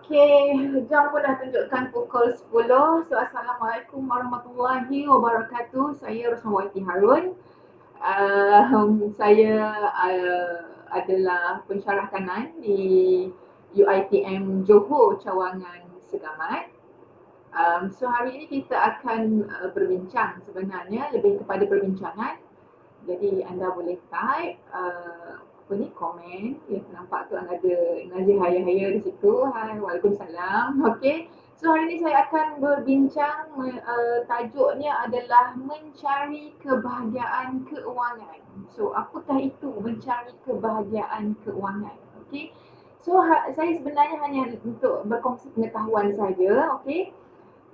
Okey, jam pun dah tunjukkan pukul 10. So, Assalamualaikum warahmatullahi wabarakatuh. Saya Rosmawati Harun. Saya adalah pensyarah kanan di UiTM Johor Cawangan Segamat. So, hari ini kita akan berbincang sebenarnya lebih kepada perbincangan. Jadi anda boleh type apa ni komen, ya nampak tu ada Nazir Haya di situ. Hai, Waalaikumsalam. Okey. So hari ini saya akan berbincang tajuknya adalah mencari kebahagiaan keuangan. So apakah itu mencari kebahagiaan keuangan? Okey. So saya sebenarnya hanya untuk berkongsi pengetahuan saja, okey.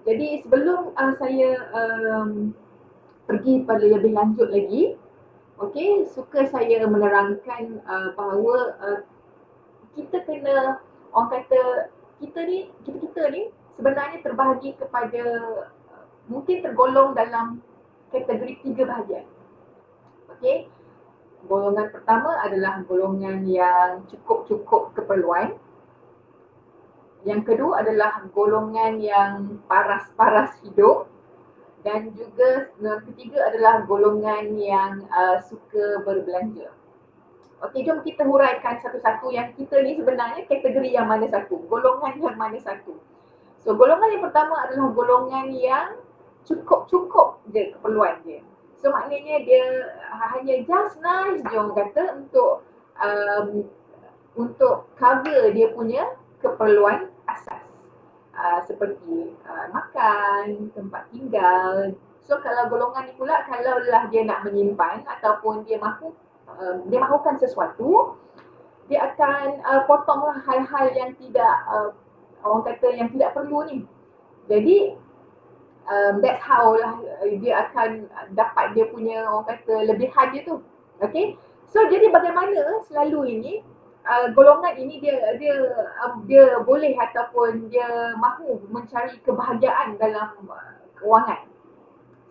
Jadi sebelum saya pergi pada lebih lanjut lagi, okey, suka saya menerangkan bahawa kita kena, orang kata, kita ni sebenarnya terbahagi kepada mungkin tergolong dalam kategori 3 bahagian. Okey, golongan pertama adalah golongan yang cukup-cukup keperluan. Yang kedua adalah golongan yang paras-paras hidup. Dan juga yang ketiga adalah golongan yang suka berbelanja. Okey, jom kita huraikan satu-satu yang kita ni sebenarnya kategori yang mana satu, golongan yang mana satu. So, golongan yang pertama adalah golongan yang cukup-cukup je keperluan dia. So, maknanya dia hanya just nice je orang kata untuk cover dia punya keperluan asas. Seperti makan, tempat tinggal. So, kalau golongan ni pula, kalaulah dia nak menyimpan ataupun dia mahukan sesuatu, dia akan potonglah hal-hal yang tidak orang kata yang tidak perlu ni. Jadi that's how lah dia akan dapat dia punya orang kata lebihan dia tu. Okay. So jadi bagaimana selalu ini golongan ini dia boleh ataupun dia mahu mencari kebahagiaan dalam kewangan.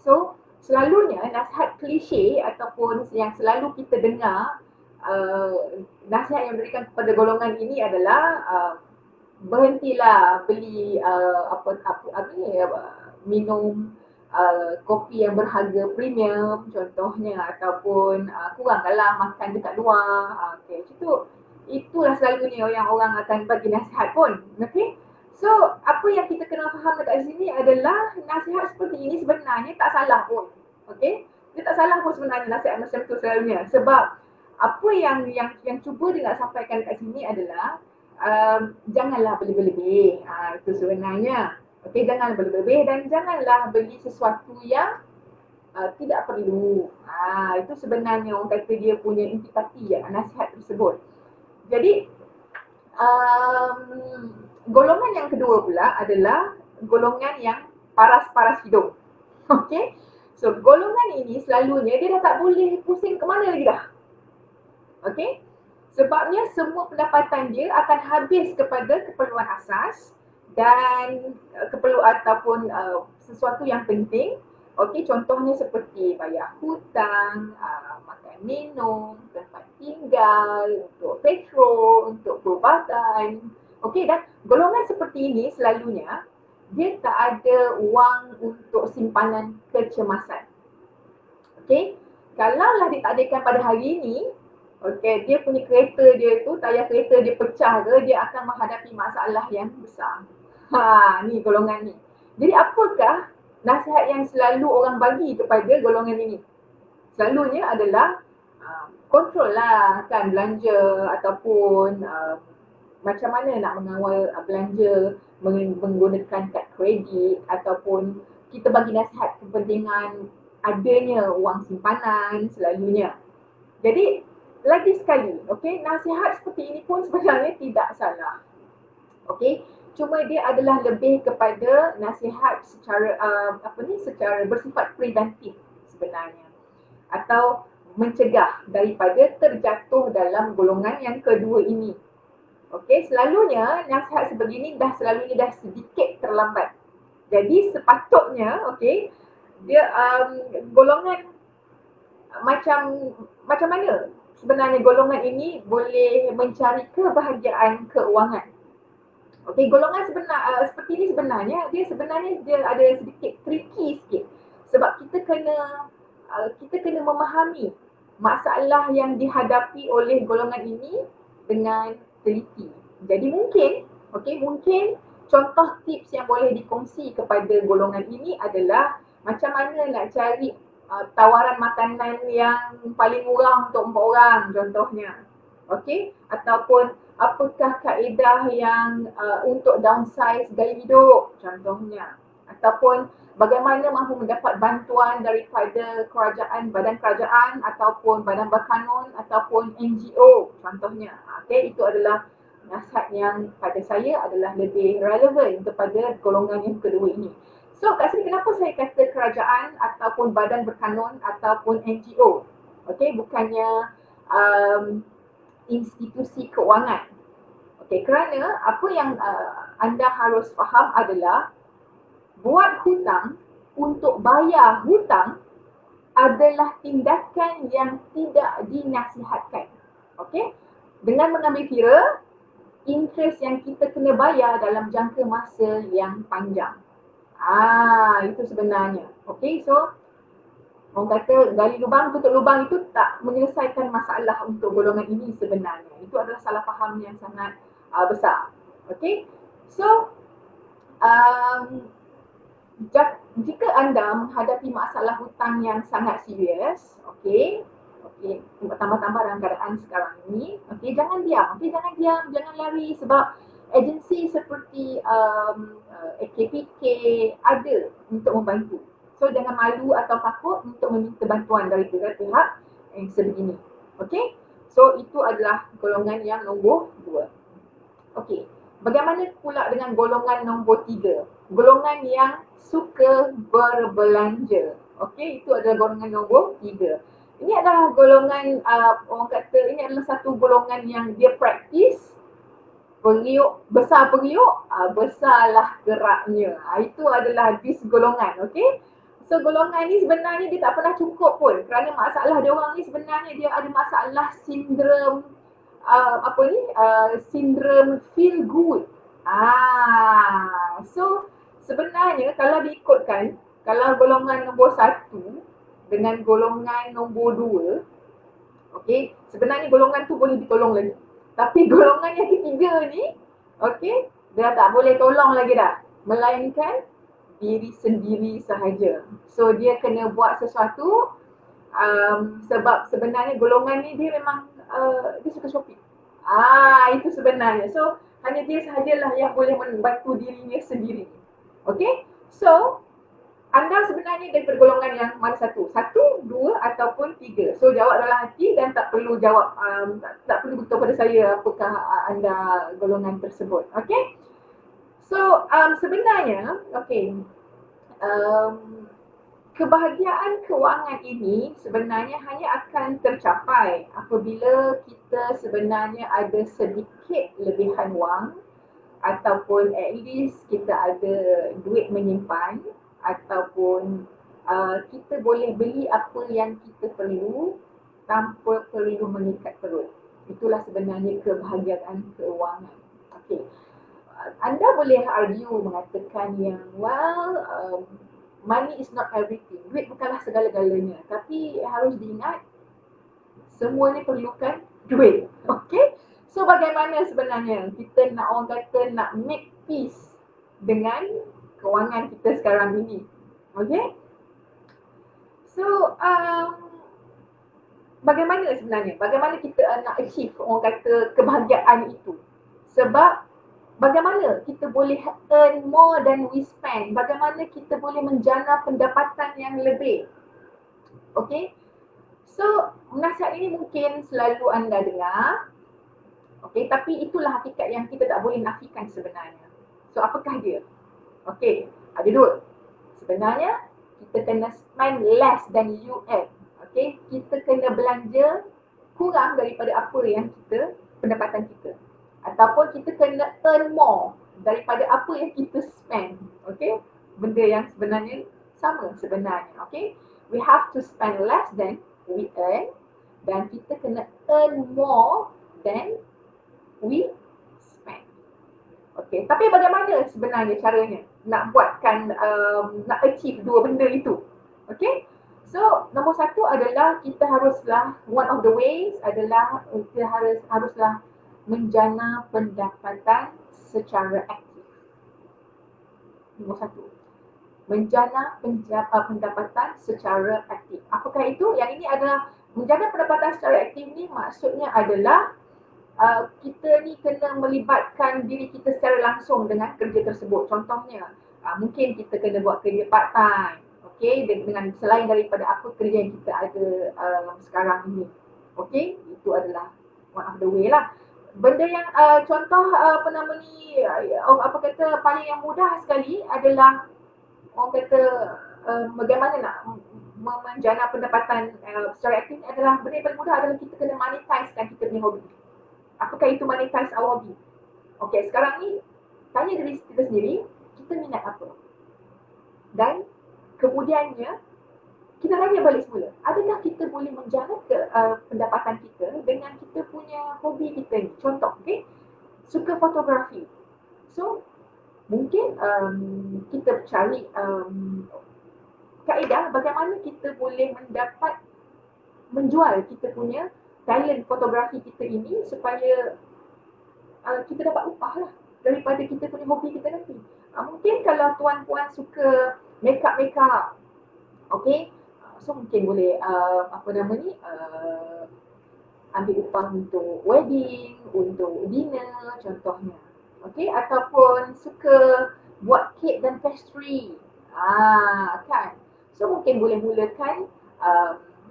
So selalunya nasihat klise ataupun yang selalu kita dengar, nasihat yang diberikan kepada golongan ini adalah berhentilah beli minum kopi yang berharga premium contohnya, ataupun kuranglah makan dekat luar. Okay, itulah selalunya yang orang akan bagi nasihat pun. Okay. So, apa yang kita kena faham dekat sini adalah nasihat seperti ini sebenarnya tak salah pun. Okay. Dia tak salah pun sebenarnya nasihat macam tu selalunya. Sebab apa yang cuba dia nak sampaikan dekat sini adalah janganlah berlebih-lebih. Itu sebenarnya. Okey, jangan berlebih dan janganlah beli sesuatu yang tidak perlu. Itu sebenarnya orang kata dia punya intipati ya, nasihat tersebut. Jadi golongan yang kedua pula adalah golongan yang paras-paras hidup. Okey. So golongan ini selalunya dia dah tak boleh pusing ke mana lagi dah. Okey. Sebabnya semua pendapatan dia akan habis kepada keperluan asas dan keperluan ataupun sesuatu yang penting. Okey, contohnya seperti bayar hutang, makan minum, tempat tinggal, untuk petrol, untuk perubatan. Okey, dan golongan seperti ini selalunya dia tak ada wang untuk simpanan kecemasan. Okey, kalaulah ditakdirkan pada hari ini, okey, dia punya kereta dia tu, tayar kereta dia pecah ke, dia akan menghadapi masalah yang besar. Ni golongan ni. Jadi apakah nasihat yang selalu orang bagi kepada golongan ini? Selalunya adalah kontrol lah kan belanja ataupun macam mana nak mengawal belanja menggunakan kad kredit, ataupun kita bagi nasihat kepentingan adanya wang simpanan selalunya. Jadi lagi sekali, okey, nasihat seperti ini pun sebenarnya tidak salah. Okey, cuma dia adalah lebih kepada nasihat secara secara bersifat preventif sebenarnya, atau mencegah daripada terjatuh dalam golongan yang kedua ini. Okey, selalunya nasihat sebegini selalunya dah sedikit terlambat. Jadi sepatutnya, okey, dia golongan macam mana sebenarnya golongan ini boleh mencari kebahagiaan keuangan. Okey, golongan seperti ini sebenarnya dia ada sedikit tricky sikit. Sebab kita kena memahami masalah yang dihadapi oleh golongan ini dengan teliti. Jadi mungkin contoh tips yang boleh dikongsi kepada golongan ini adalah macam mana nak cari tawaran makanan yang paling murah untuk 4 orang contohnya. Okey, ataupun apakah kaedah yang untuk downsize gaya hidup contohnya, ataupun bagaimana mahu mendapat bantuan daripada badan kerajaan ataupun badan berkanun ataupun NGO contohnya. Okey, itu adalah nasihat yang pada saya adalah lebih relevan kepada golongan yang kedua ini. So kat sini kenapa saya kata kerajaan ataupun badan berkanun ataupun NGO? Okey, bukannya institusi keuangan. Okey, kerana apa yang anda harus faham adalah buat hutang untuk bayar hutang adalah tindakan yang tidak dinasihatkan. Okey? Dengan mengambil kira interest yang kita kena bayar dalam jangka masa yang panjang. Itu sebenarnya. Okey, so orang kata gali lubang tutup lubang itu tak menyelesaikan masalah untuk golongan ini sebenarnya. Itu adalah salah faham yang sangat besar. Okey. So jika anda menghadapi masalah hutang yang sangat serius, okey, tambah-tambah dalam keadaan sekarang ini, jangan diam, jangan lari sebab agensi seperti KPK ada untuk membantu. So jangan malu atau takut untuk meminta bantuan dari pihak yang sebegini. Okey? So itu adalah golongan yang nombor 2. Okey. Bagaimana pula dengan golongan nombor 3? Golongan yang suka berbelanja. Okey, itu adalah golongan nombor 3. Ini adalah golongan orang kata ini adalah satu golongan yang dia praktis besar periuk, besarlah geraknya. Itu adalah this golongan, okey? So golongan ni sebenarnya dia tak pernah cukup pun kerana masalah dia orang ni sebenarnya dia ada masalah sindrom sindrom feel good. So sebenarnya kalau diikutkan, kalau golongan nombor 1 dengan golongan nombor 2, okey, sebenarnya golongan tu boleh ditolong lagi. Tapi golongan yang ketiga ni, okey, dia tak boleh tolong lagi dah. Melainkan diri sendiri sahaja. So dia kena buat sesuatu sebab sebenarnya golongan ni dia memang dia suka shopping. Itu sebenarnya. So hanya dia sahajalah yang boleh membantu dirinya sendiri. Okey? So anda sebenarnya dari golongan yang mana satu? 1, 2 ataupun 3. So jawab dalam hati dan tak perlu jawab tak perlu beritahu pada saya apakah anda golongan tersebut. Okey? So sebenarnya kebahagiaan kewangan ini sebenarnya hanya akan tercapai apabila kita sebenarnya ada sedikit lebihan wang ataupun at least kita ada duit menyimpan ataupun kita boleh beli apa yang kita perlu tanpa perlu mengikat perut. Itulah sebenarnya kebahagiaan keuangan. Okey. Anda boleh argue mengatakan yang money is not everything. Duit bukanlah segala-galanya. Tapi harus diingat semua ni perlukan duit. Okey? So bagaimana sebenarnya kita nak orang kata nak make peace dengan kewangan kita sekarang ini. Okey? So bagaimana sebenarnya? Bagaimana kita nak achieve orang kata kebahagiaan itu? Sebab bagaimana kita boleh earn more than we spend? Bagaimana kita boleh menjana pendapatan yang lebih? Okey? So, nasihat ini mungkin selalu anda dengar. Okey, tapi itulah hakikat yang kita tak boleh nafikan sebenarnya. So, apakah dia? Okey, ada dua. Sebenarnya, kita kena spend less than you earn. Okey, kita kena belanja kurang daripada apa yang pendapatan kita. Ataupun kita kena earn more daripada apa yang kita spend. Okey, benda yang sebenarnya sama sebenarnya. Okey, we have to spend less than we earn dan kita kena earn more than we spend. Okey, tapi bagaimana sebenarnya caranya nak buatkan, nak achieve dua benda itu? Okey, so nombor satu adalah kita haruslah, one of the ways adalah kita haruslah menjana pendapatan secara aktif. Nombor satu, menjana pendapatan secara aktif. Apakah itu? Yang ini adalah menjana pendapatan secara aktif ni maksudnya adalah kita ni kena melibatkan diri kita secara langsung dengan kerja tersebut. Contohnya, mungkin kita kena buat kerja part time, okey, dengan selain daripada apa kerja yang kita ada sekarang ini. Okey, itu adalah one of the way lah. Benda yang contoh apa nama ni, apa kata paling yang mudah sekali adalah orang kata bagaimana nak menjana pendapatan secara aktif adalah benda yang paling mudah adalah kita kena monetizekan kita punya hobi. Apakah itu monetize our hobi? Okey, sekarang ni tanya diri kita sendiri, kita minat apa? Dan kemudiannya kita tanya balik semula, adakah kita boleh menjana pendapatan kita dengan kita punya hobi kita ni? Contoh, okey, suka fotografi. So, mungkin kita cari kaedah bagaimana kita boleh menjual kita punya talent fotografi kita ini supaya kita dapat upah lah daripada kita punya hobi kita nanti. Mungkin kalau tuan-puan suka make-up, okey, so mungkin boleh apa nama ni, ambil upah untuk wedding, untuk dinner contohnya. Okey, ataupun suka buat kek dan pastry. Kan. So mungkin boleh mulakan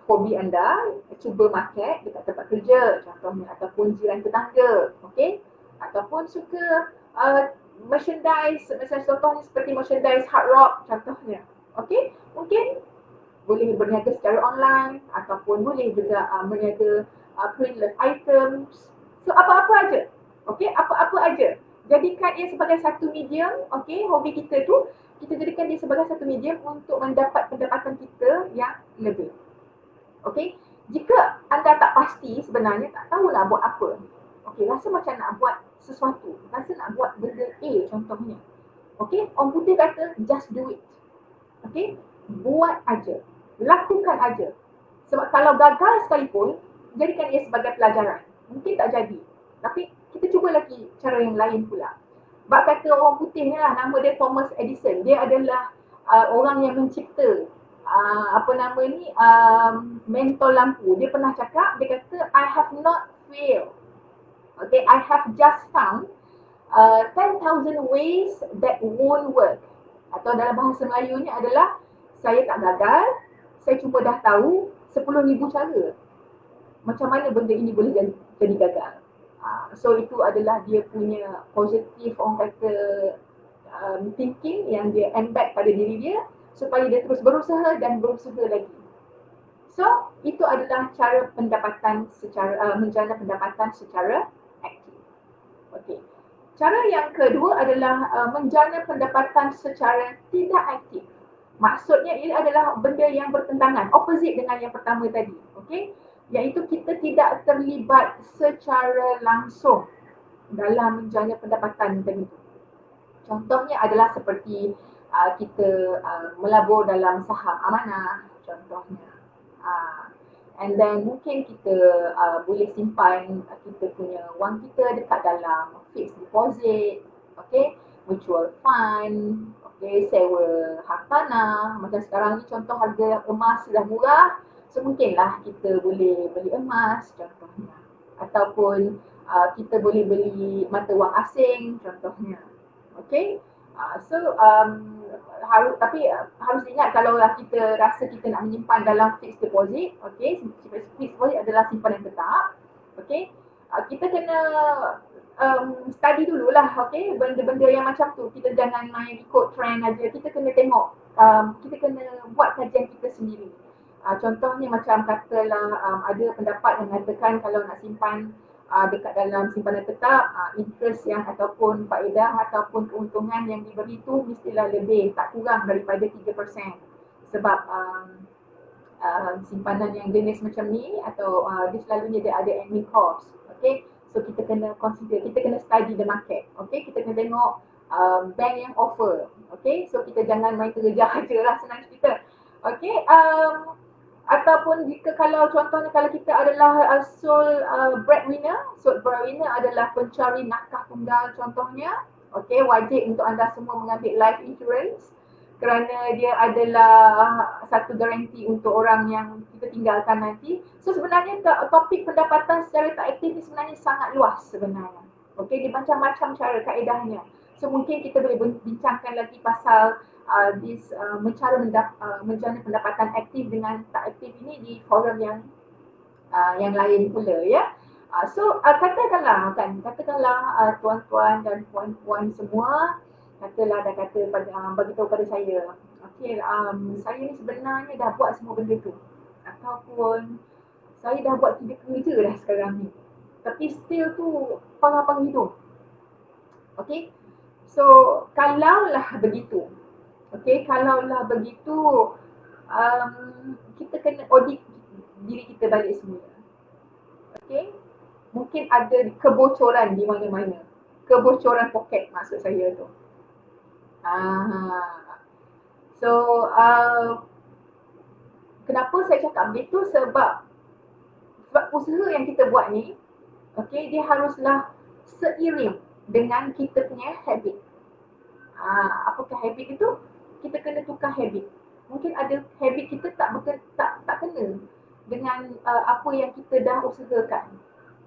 hobi anda, cuba market dekat tempat kerja contohnya, ataupun jiran tetangga, okey, ataupun suka merchandise, misalnya contohnya seperti merchandise hard rock contohnya, okey, mungkin boleh berniaga secara online ataupun boleh juga berniaga print items. So apa-apa aja, okey, apa-apa aja. Jadikan ia sebagai satu medium, okey, hobi kita tu kita jadikan dia sebagai satu medium untuk mendapat pendapatan kita yang lebih. Okey, jika anda tak pasti sebenarnya, tak tahu nak buat apa, okey, rasa macam nak buat sesuatu, rasa nak buat benda A contohnya, okey, orang putih kata just do it, okey, buat aja, lakukan aja. Sebab kalau gagal sekalipun, jadikan ia sebagai pelajaran. Mungkin tak jadi, tapi kita cuba lagi cara yang lain pula. Bak kata orang putih ni lah, nama dia Thomas Edison. Dia adalah orang yang mencipta apa nama ni, mentol lampu. Dia pernah cakap, dia kata, I have not failed. Okay, I have just found 10,000 ways that won't work. Atau dalam bahasa Melayunya adalah, saya tak gagal, saya cuma dah tahu 10,000 cara macam mana benda ini boleh jadi gagal. So itu adalah dia punya positif, orang kata thinking yang dia embed pada diri dia supaya dia terus berusaha dan berusaha lagi. So itu adalah cara pendapatan secara menjana pendapatan secara aktif. Okey. Cara yang kedua adalah menjana pendapatan secara tidak aktif. Maksudnya ini adalah benda yang bertentangan, opposite dengan yang pertama tadi. Okey, iaitu kita tidak terlibat secara langsung dalam menjana pendapatan tadi. Contohnya adalah seperti kita melabur dalam saham amanah contohnya. And then mungkin kita boleh simpan kita punya wang kita dekat dalam fixed deposit, okay, mutual fund, okay, sewa hartanah. Macam sekarang ni contoh harga emas sudah murah, so mungkinlah kita boleh beli emas contohnya. Ataupun kita boleh beli mata wang asing contohnya. Okay, so harus ingat kalau kita rasa kita nak menyimpan dalam fixed deposit, okay, fixed deposit adalah simpanan tetap, okay, kita kena study dululah, okay, benda-benda yang macam tu, kita jangan main ikut trend aja, kita kena tengok, kita kena buat kajian kita sendiri. Contohnya macam katalah ada pendapat yang mengatakan kalau nak simpan dekat dalam simpanan tetap, interest yang ataupun faedah ataupun keuntungan yang diberi tu mestilah lebih, tak kurang daripada 3%. Sebab simpanan yang jenis macam ni atau dia selalunya dia ada admin cost, okay. So kita kena consider, kita kena study the market. Okay, kita kena tengok bank yang offer. Okay, so kita jangan main kerja je lah, senang cerita. Okay, ataupun jika kalau contohnya kalau kita adalah sole breadwinner, sole breadwinner adalah pencari nafkah tunggal contohnya. Okay, wajib untuk anda semua mengambil life insurance kerana dia adalah satu garanti untuk orang yang kita tinggalkan nanti. So sebenarnya topik pendapatan secara tak aktif ni sebenarnya sangat luas sebenarnya. Okey, dia macam-macam cara kaedahnya. So mungkin kita boleh bincangkan lagi pasal menjana pendapatan aktif dengan tak aktif ini di forum yang lain pula ya. Katakanlah tuan-tuan dan puan-puan semua, katalah dah kata bagi tahu pada saya, okey, saya ni sebenarnya dah buat semua benda tu, ataupun saya dah buat 3 kerja dah sekarang ni, tapi still tu pangah-pangah hidup. Okey, so kalaulah begitu, kita kena audit diri kita balik semula. Okey, mungkin ada kebocoran di mana-mana. Kebocoran poket maksud saya tu. So, kenapa saya cakap begitu? Sebab usaha yang kita buat ni, okay, dia haruslah seiring dengan kita punya habit. Apakah habit itu? Kita kena tukar habit. Mungkin ada habit kita tak kena dengan apa yang kita dah usahakan.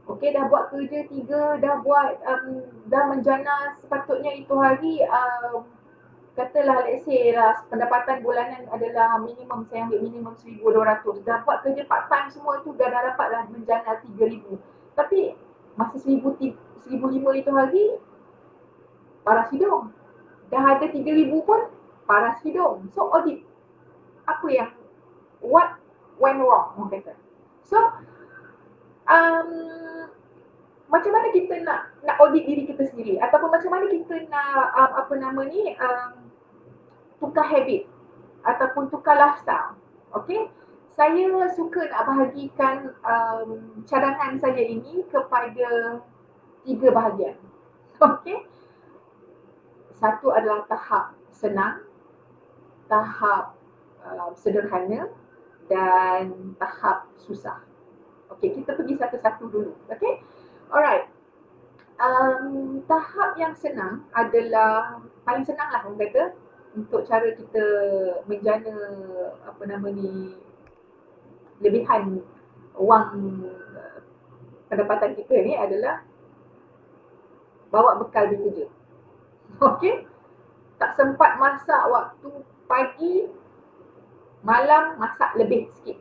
Okey, dah buat kerja 3, dah menjana sepatutnya itu hari, katalah let's say lah pendapatan bulanan adalah minimum, saya ambil minimum 1,200. Dah buat kerja part time semua tu dah dapatlah menjana 3,000. Tapi masa 1,005 itu hari, paras hidung. Dah ada 3,000 pun, paras hidung. So audit, what went wrong orang kata. So, macam mana kita nak audit diri kita sendiri, ataupun macam mana kita nak tukar habit ataupun tukar lifestyle. Okey, saya suka nak bahagikan cadangan saya ini kepada 3 bahagian. Okey, satu adalah tahap senang, tahap sederhana dan tahap susah. Okey, kita pergi satu-satu dulu. Okey, alright. Tahap yang senang adalah paling senang lah orang kata untuk cara kita menjana lebihan wang pendapatan kita ni adalah bawa bekal pergi kerja. Okey, tak sempat masak waktu pagi, malam masak lebih sikit.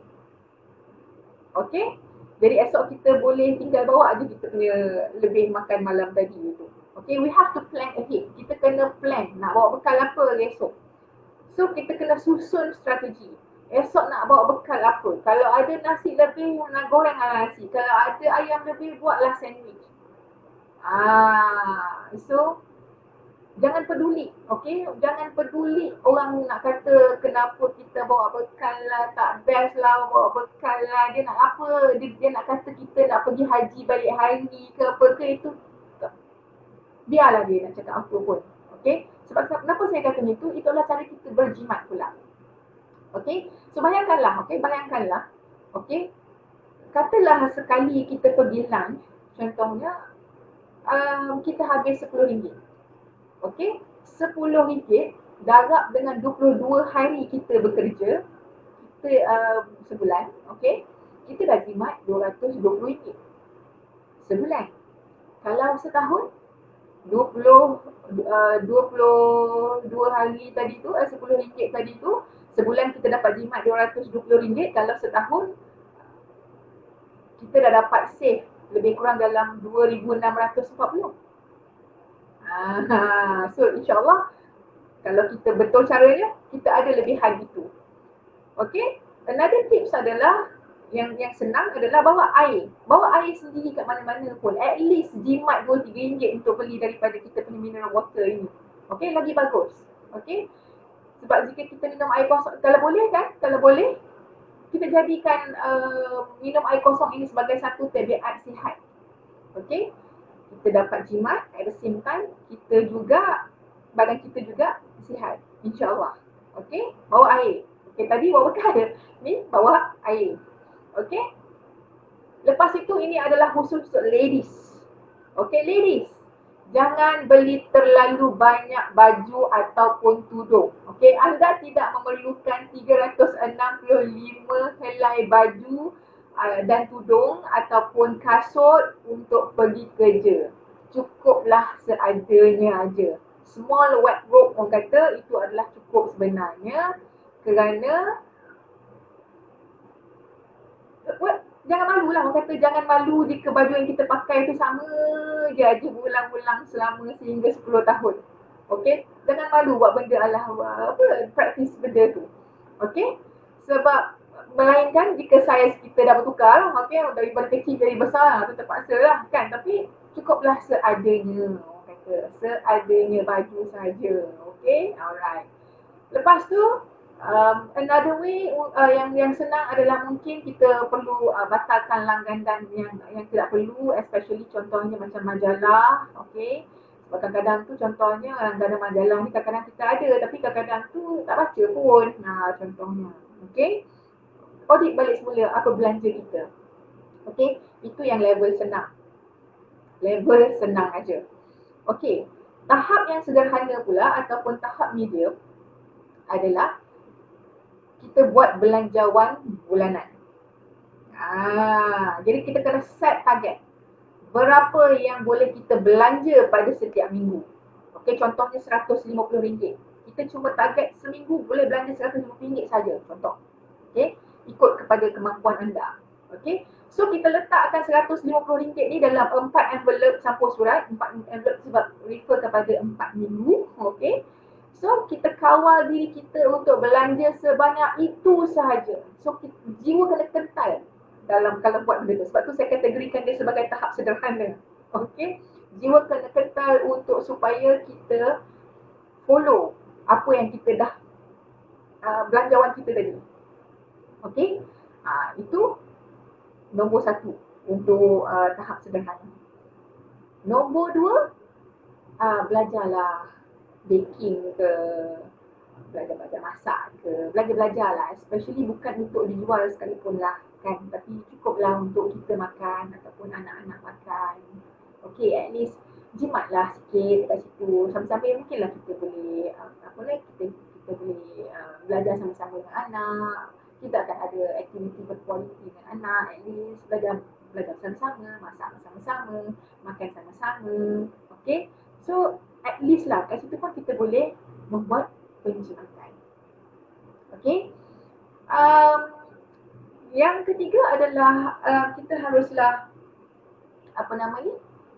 Okey, jadi esok kita boleh tinggal bawa aje kita punya lebih makan malam tadi itu. Okay, we have to plan ahead. Kita kena plan nak bawa bekal apa esok. So kita kena susun strategi. Esok nak bawa bekal apa? Kalau ada nasi lebih, nak gorenglah nasi. Kalau ada ayam lebih, buatlah sandwich. So jangan peduli, okay? Jangan peduli orang nak kata kenapa kita bawa bekal lah, tak best lah bawa bekal lah. Dia nak apa? Dia nak kata kita nak pergi haji balik hari ke apa ke, itu biarlah dia nak cakap apa pun. Okay? Sebab kenapa saya kata itu? Itulah cara kita berjimat pula. Okay? So bayangkanlah, okay? Katalah sekali kita pergi lunch, contohnya kita habis RM10. Okay, RM10 darab dengan 22 hari kita bekerja, kita sebulan, okay, kita dah jimat RM220 sebulan. Kalau setahun, 22 hari tadi tu, RM10 tadi tu, sebulan kita dapat jimat RM220. Kalau setahun, kita dah dapat save lebih kurang dalam RM2,640. So insyaAllah kalau kita betul caranya, kita ada lebihan itu. Okay, another tips adalah yang senang adalah bawa air. Bawa air sendiri kat mana-mana pun. At least jimat RM2-3 untuk beli daripada kita punya mineral water ini. Okay, lagi bagus. Okay, sebab jika kita minum air kosong, kalau boleh kita jadikan minum air kosong ini sebagai satu tabiat sihat. Okay, kita dapat jimat, at the same time kita juga, badan kita juga sihat, insyaAllah. Okay, bawa air. Okay, tadi bawa bekal, ni bawa air. Okay, lepas itu ini adalah khusus untuk ladies. Okay, ladies, jangan beli terlalu banyak baju ataupun tudung. Okay, anda tidak memerlukan 365 helai baju dan tudung ataupun kasut untuk pergi kerja. Cukuplah seadanya aja. Small wardrobe, orang kata, itu adalah cukup sebenarnya, kerana jangan malu lah, orang kata jangan malu jika baju yang kita pakai tu sama je aja berulang-ulang selama sehingga 10 tahun. Okey, jangan malu buat benda alah apa, praktis benda tu. Okey, sebab melainkan jika saiz kita dah bertukar, okey, daripada kecil jadi besar tu terpaksa lah kan, tapi cukuplah seadanya, orang kata seadanya baju saja. Okey, alright. Lepas tu another way yang senang adalah mungkin kita perlu batalkan langganan yang tidak perlu, especially contohnya macam majalah, okey. Sebab kadang-kadang tu contohnya langganan majalah ni kadang-kadang kita ada tapi kadang-kadang tu tak baca pun. Contohnya, okey. Audit balik semula apa belanja kita. Okey, itu yang level senang. Level senang aja. Okey. Tahap yang sederhana pula ataupun tahap medium adalah kita buat belanjawan bulanan. Jadi kita kena set target. Berapa yang boleh kita belanja pada setiap minggu. Okey, contohnya RM150. Kita cuma target seminggu boleh belanja RM150 saja, contoh. Okey, ikut kepada kemampuan anda. Okey, so kita letakkan RM150 ni dalam 4 envelope campur surat, 4 envelope sebab refer kepada 4 minggu. Okey, so kita kawal diri kita untuk belanja sebanyak itu sahaja. So jiwa kena kental dalam kalau buat benda tu. Sebab tu saya kategorikan dia sebagai tahap sederhana. Okey, jiwa kena kental untuk supaya kita follow apa yang kita dah belanjawan kita tadi. Okey, itu nombor 1 untuk tahap sederhana. Nombor 2, belajarlah baking ke, belajar masak ke, belajar lah, especially bukan untuk dijual sekalipun lah kan, tapi cukuplah untuk kita makan ataupun anak-anak makan. Okay, at least jimatlah sikit kat situ, sambil-sambil mungkinlah kita boleh kita boleh belajar sama-sama dengan anak, kita akan ada aktiviti berkualiti dengan anak, at least belajar sama-sama, masak sama-sama, makan sama-sama. Okay, so at least lah kat situ pun kita boleh membuat penjimatan. Okay, yang ketiga adalah kita haruslah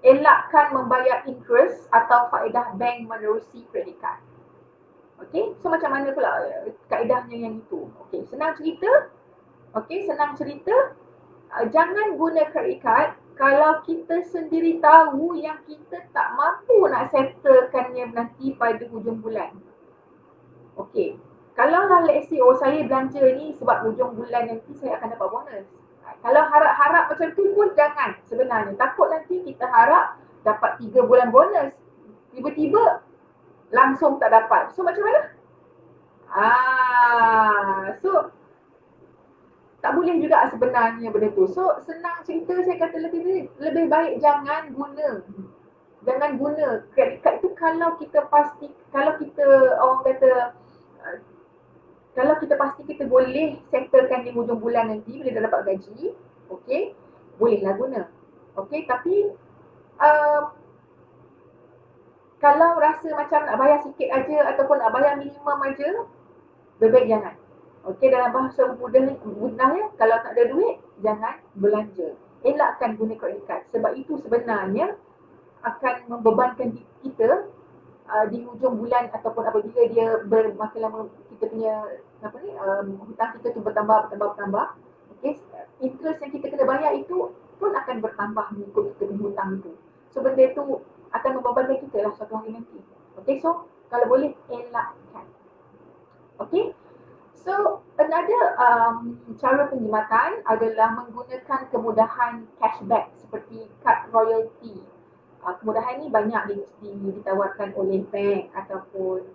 elakkan membayar interest atau faedah bank menerusi kredit kad. Okay, so macam mana pula kaedahnya yang itu? Okay, senang cerita, jangan guna kredit kad kalau kita sendiri tahu yang kita tak mampu nak settlekannya nanti pada hujung bulan. Okay, kalau lah let's say, saya belanja ni sebab hujung bulan nanti saya akan dapat bonus. Kalau harap-harap macam tu pun jangan sebenarnya. Takut nanti kita harap dapat 3 bulan bonus, tiba-tiba langsung tak dapat. So macam mana? So tak boleh juga sebenarnya benda tu. So senang cerita saya kata lebih baik jangan guna kredit kad itu kalau kita pasti, kalau kita orang kata kalau kita pasti kita boleh settlekan di hujung bulan nanti bila dah dapat gaji, okey, bolehlah guna. Okey, tapi kalau rasa macam nak bayar sikit aja ataupun nak bayar minimum aja, lebih baik jangan. Okey, dalam bahasa mudahnya, kalau tak ada duit, jangan belanja. Elakkan guna kredit kad sebab itu sebenarnya akan membebankan kita di hujung bulan ataupun apabila dia makin lama kita punya hutang kita tu bertambah. Okey, interest yang kita kena bayar itu pun akan bertambah mengikut kita punya hutang itu. So benda tu akan membebankan kita lah suatu hari nanti. Okey, so kalau boleh elakkan. Okey, So another cara penjimatan adalah menggunakan kemudahan cashback seperti kad royalty. Kemudahan ini banyak ditawarkan oleh bank ataupun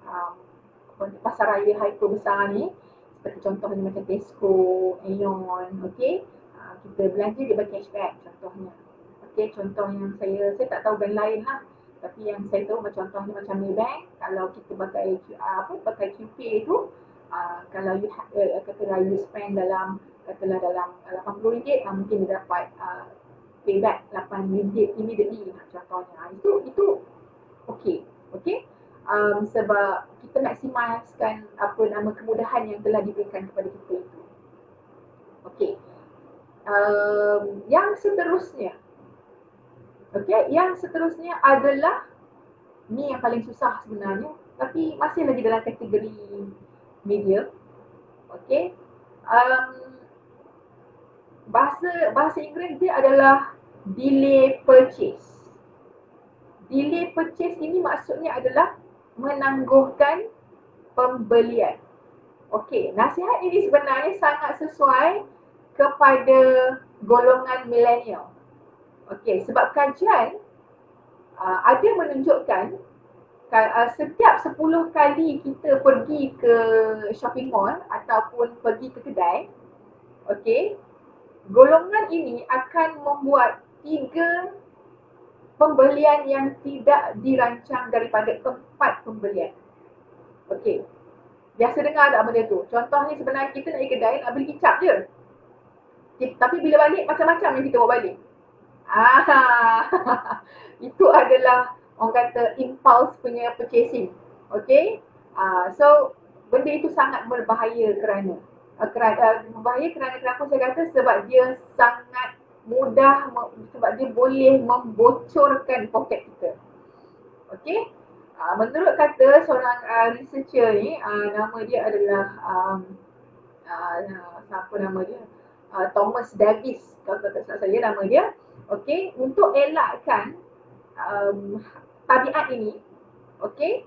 pasar raya hyper besar ni, seperti contohnya macam Tesco, Aeon, okey. Kita belanja dia bagi cashback contohnya. Okey, contoh yang saya tak tahu bank lain lah. Tapi yang saya tahu contohnya macam Maybank, kalau kita pakai QPay tu, kalau katalah you spend dalam RM80, mungkin dia dapat payback RM8 immediately contohnya. Itu okey. Okey. Sebab kita maksimalkan kemudahan yang telah diberikan kepada kita itu. Okey. Yang seterusnya. Okey, yang seterusnya adalah ni yang paling susah sebenarnya, tapi masih lagi dalam kategori media. Okey. Bahasa Inggeris dia adalah delay purchase. Delay purchase ini maksudnya adalah menangguhkan pembelian. Okey, nasihat ini sebenarnya sangat sesuai kepada golongan milenial. Okey, sebab kajian ada menunjukkan setiap 10 kali kita pergi ke shopping mall ataupun pergi ke kedai, okey, golongan ini akan membuat 3 pembelian yang tidak dirancang daripada tempat pembelian. Okey. Biasa dengar tak benda tu? Contohnya sebenarnya kita nak pergi kedai nak beli kicap je. Tapi bila balik macam-macam yang kita bawa balik. Itu adalah orang kata impulse punya purchasing. Okey. So benda itu sangat berbahaya kerana kenapa saya kata sebab dia sangat mudah sebab dia boleh membocorkan poket kita. Okey. Menurut kata seorang researcher ni, nama dia adalah siapa nama dia? Thomas Davis, kalau tak salah saya nama dia. Okey, untuk elakkan tabiat ini, okey,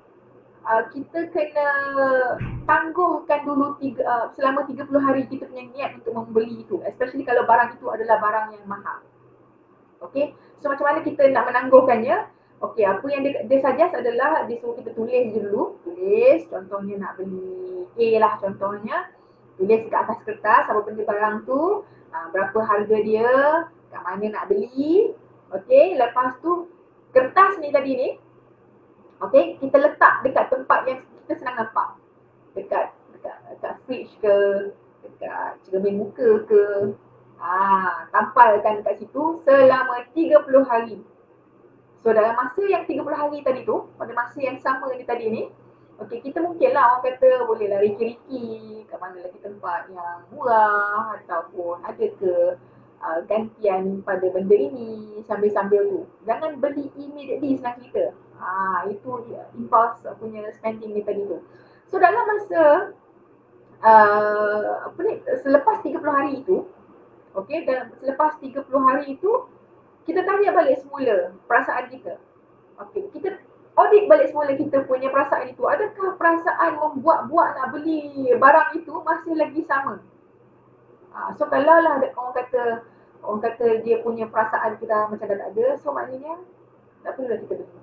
kita kena tangguhkan dulu selama 30 hari kita punya niat untuk membeli itu, especially kalau barang itu adalah barang yang mahal. Okey, so macam mana kita nak menangguhkannya? Okey, apa yang dia suggest adalah dia suruh kita tulis dulu. Tulis, contohnya nak beli A lah contohnya. Tulis kat atas kertas apa benda barang tu, berapa harga dia, kat mana nak beli. Okey, lepas tu kertas ni tadi ni, okey, kita letak dekat tempat yang kita senang nampak. Dekat fridge ke, dekat cermin muka ke. Tampalkan dekat situ selama 30 hari. So dalam masa yang 30 hari tadi tu, pada masa yang sama ni tadi ni, okey, kita mungkinlah orang kata boleh lah riki-riki kat mana lagi tempat yang murah ataupun ada ke gantian pada benda ini sambil-sambil tu. Jangan beli immediately senang cerita. Itu impulse punya spending ni tadi tu. So dalam masa selepas 30 hari itu, okey, dan selepas 30 hari itu kita tanya balik semula perasaan kita. Okey, kita audit balik semula kita punya perasaan itu. Adakah perasaan membuat-buat nak beli barang itu masih lagi sama? So kalau lah orang kata dia punya perasaan kita macam dah tak ada, so maknanya tak perlulah kita beli.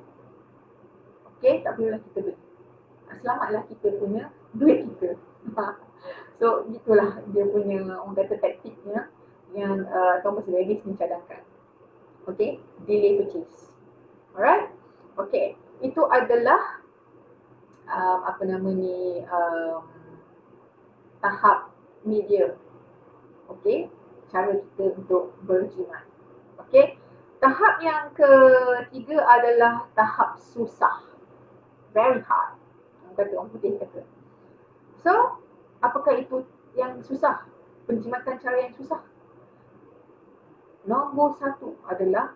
Okey, tak perlulah kita beli. Selamatlah kita punya duit kita. So gitulah dia punya orang kata taktiknya yang Thomas Davis ni cadangkan. Okay, delay purchase. Alright, okay, itu adalah tahap media. Okay, cara kita untuk berjimat. Okay, tahap yang ketiga adalah tahap susah, very hard. Orang putih kata. So, apakah itu yang susah? Penjimatan cara yang susah. Nombor 1 adalah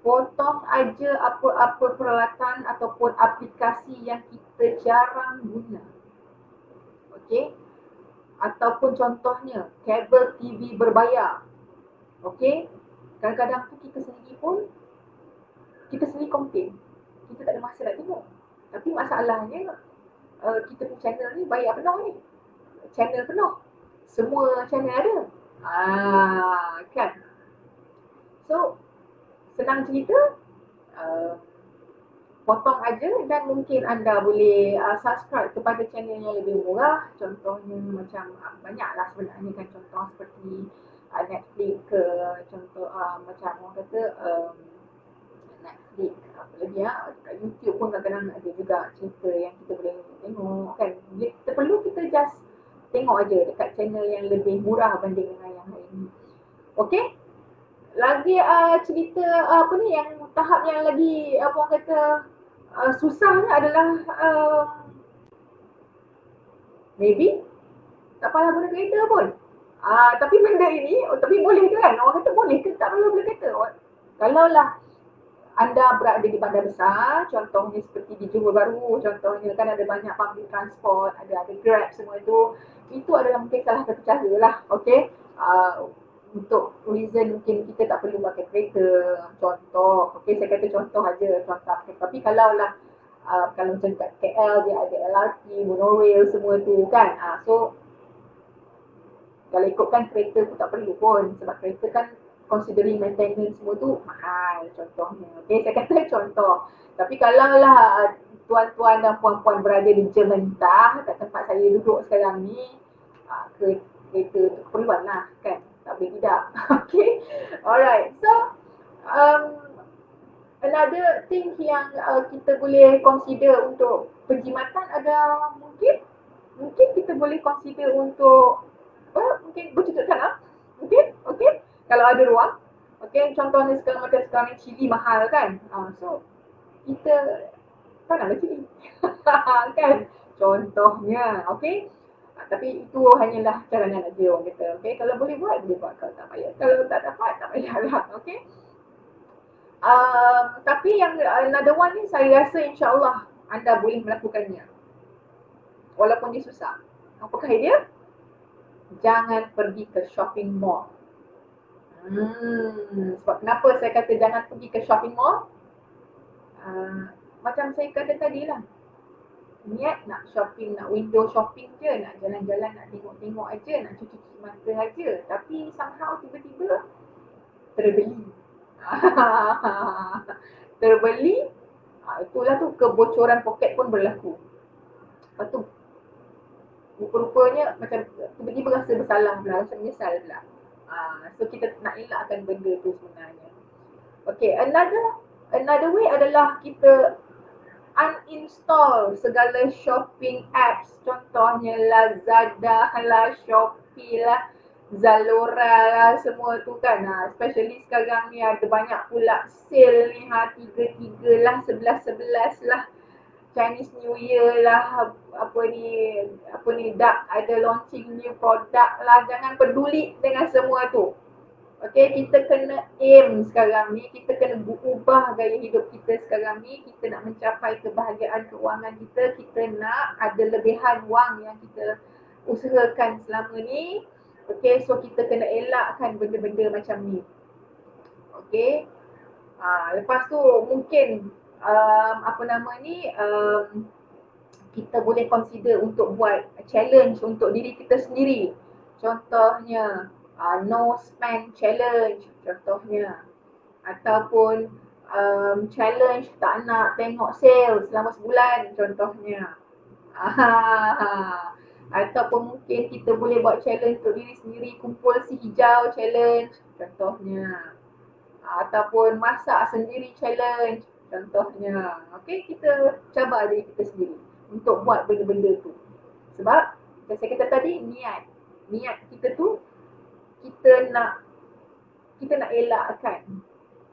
potong aja apa-apa peralatan ataupun aplikasi yang kita jarang guna. Okey? Ataupun contohnya kabel TV berbayar. Okey? Kadang-kadang tu kita sendiri komplain. Kita tak ada masa nak tengok. Tapi masalahnya kita punya channel ni bayar penuh ni. channel penuh. Semua channel ada. Kan? So, senang cerita, uh, potong aja dan mungkin anda boleh subscribe kepada channel yang lebih murah. Contohnya macam banyaklah sebenarnya kan contoh seperti Netflix ke, contoh macam orang kata Netflix, apa lagi kat YouTube pun kadang-kadang ada juga cerita yang kita boleh tengok kan. Kita perlu kita just tengok aja dekat channel yang lebih murah banding dengan yang lain. Okay? Lagi cerita apa ni yang tahap yang lagi apa orang kata susahnya adalah maybe tak payah guna kereta pun. Tapi benda ini, tapi boleh ke kan? Orang kata boleh ke? Tak perlu guna kereta. Kalau lah anda berada di bandar besar, contohnya seperti di Johor Bahru, contohnya kan ada banyak public transport, ada Grab semua itu adalah mungkin salah satu cara lah, okay? Untuk reason mungkin kita tak perlu pakai kereta, contoh, okay, saya kata contoh aja, contoh. Tapi kalau lah kalau macam kat KL dia ada LRT, monorail semua tu kan, so kalau ikutkan kereta pun tak perlu pun sebab kereta kan considering maintenance semua tu mahal contohnya. Okay, saya kata contoh. Tapi kalau lah tuan-tuan dan puan-puan berada di Jermentah kat tempat saya duduk sekarang ni, kereta tu keperluan lah kan. Tak boleh tidak. Okay. Alright. So, um, another thing yang kita boleh consider untuk perkhidmatan ada mungkin kita boleh consider untuk mungkin bercucuk tanam. Okay. Kalau ada ruang. Okay, contohnya sekarang macam sekarang cili mahal kan. So, kita tanamlah cili. Kan? Contohnya. Okay. Tapi itu hanyalah carangan aja orang kata. Okay, kalau boleh buat, boleh buat. Kalau tak payah. Kalau tak dapat, tak payahlah. Okay. Tapi yang another one ni saya rasa insyaAllah anda boleh melakukannya. Walaupun dia susah. Apakah dia? Jangan pergi ke shopping mall. Sebab kenapa saya kata jangan pergi ke shopping mall? Macam saya kata tadi lah. Niat nak shopping, nak window shopping je, nak jalan-jalan, nak tengok-tengok aja, nak cuci-cuci mata aja. Tapi somehow tiba-tiba terbeli. Terbeli, itulah tu kebocoran poket pun berlaku. Lepas tu rupa-rupanya macam tiba-tiba rasa bersalah pula, rasa menyesal pula. So kita nak elakkan benda tu sebenarnya. Okay, another way adalah kita uninstall segala shopping apps. Contohnya Lazada lah, Shopee lah, Zalora lah, semua tu kan. Especially sekarang ni ada banyak pula sale ni, 3-3 lah, 11-11 lah. Chinese New Year lah, apa ni dak ada launching new product lah. Jangan peduli dengan semua tu. Okay, kita kena aim sekarang ni, kita kena ubah gaya hidup kita sekarang ni. Kita nak mencapai kebahagiaan keuangan kita, kita nak ada lebihan wang yang kita usahakan selama ni. Okay, so kita kena elakkan benda-benda macam ni. Okay, lepas tu mungkin kita boleh consider untuk buat challenge untuk diri kita sendiri. Contohnya no spend challenge contohnya, ataupun challenge tak nak tengok sale selama sebulan contohnya. Ataupun mungkin kita boleh buat challenge untuk diri sendiri, kumpul si hijau challenge contohnya, ataupun masak sendiri challenge contohnya. Okay, kita cabar diri kita sendiri untuk buat benda-benda tu. Sebab macam saya kata tadi, niat kita tu kita nak elakkan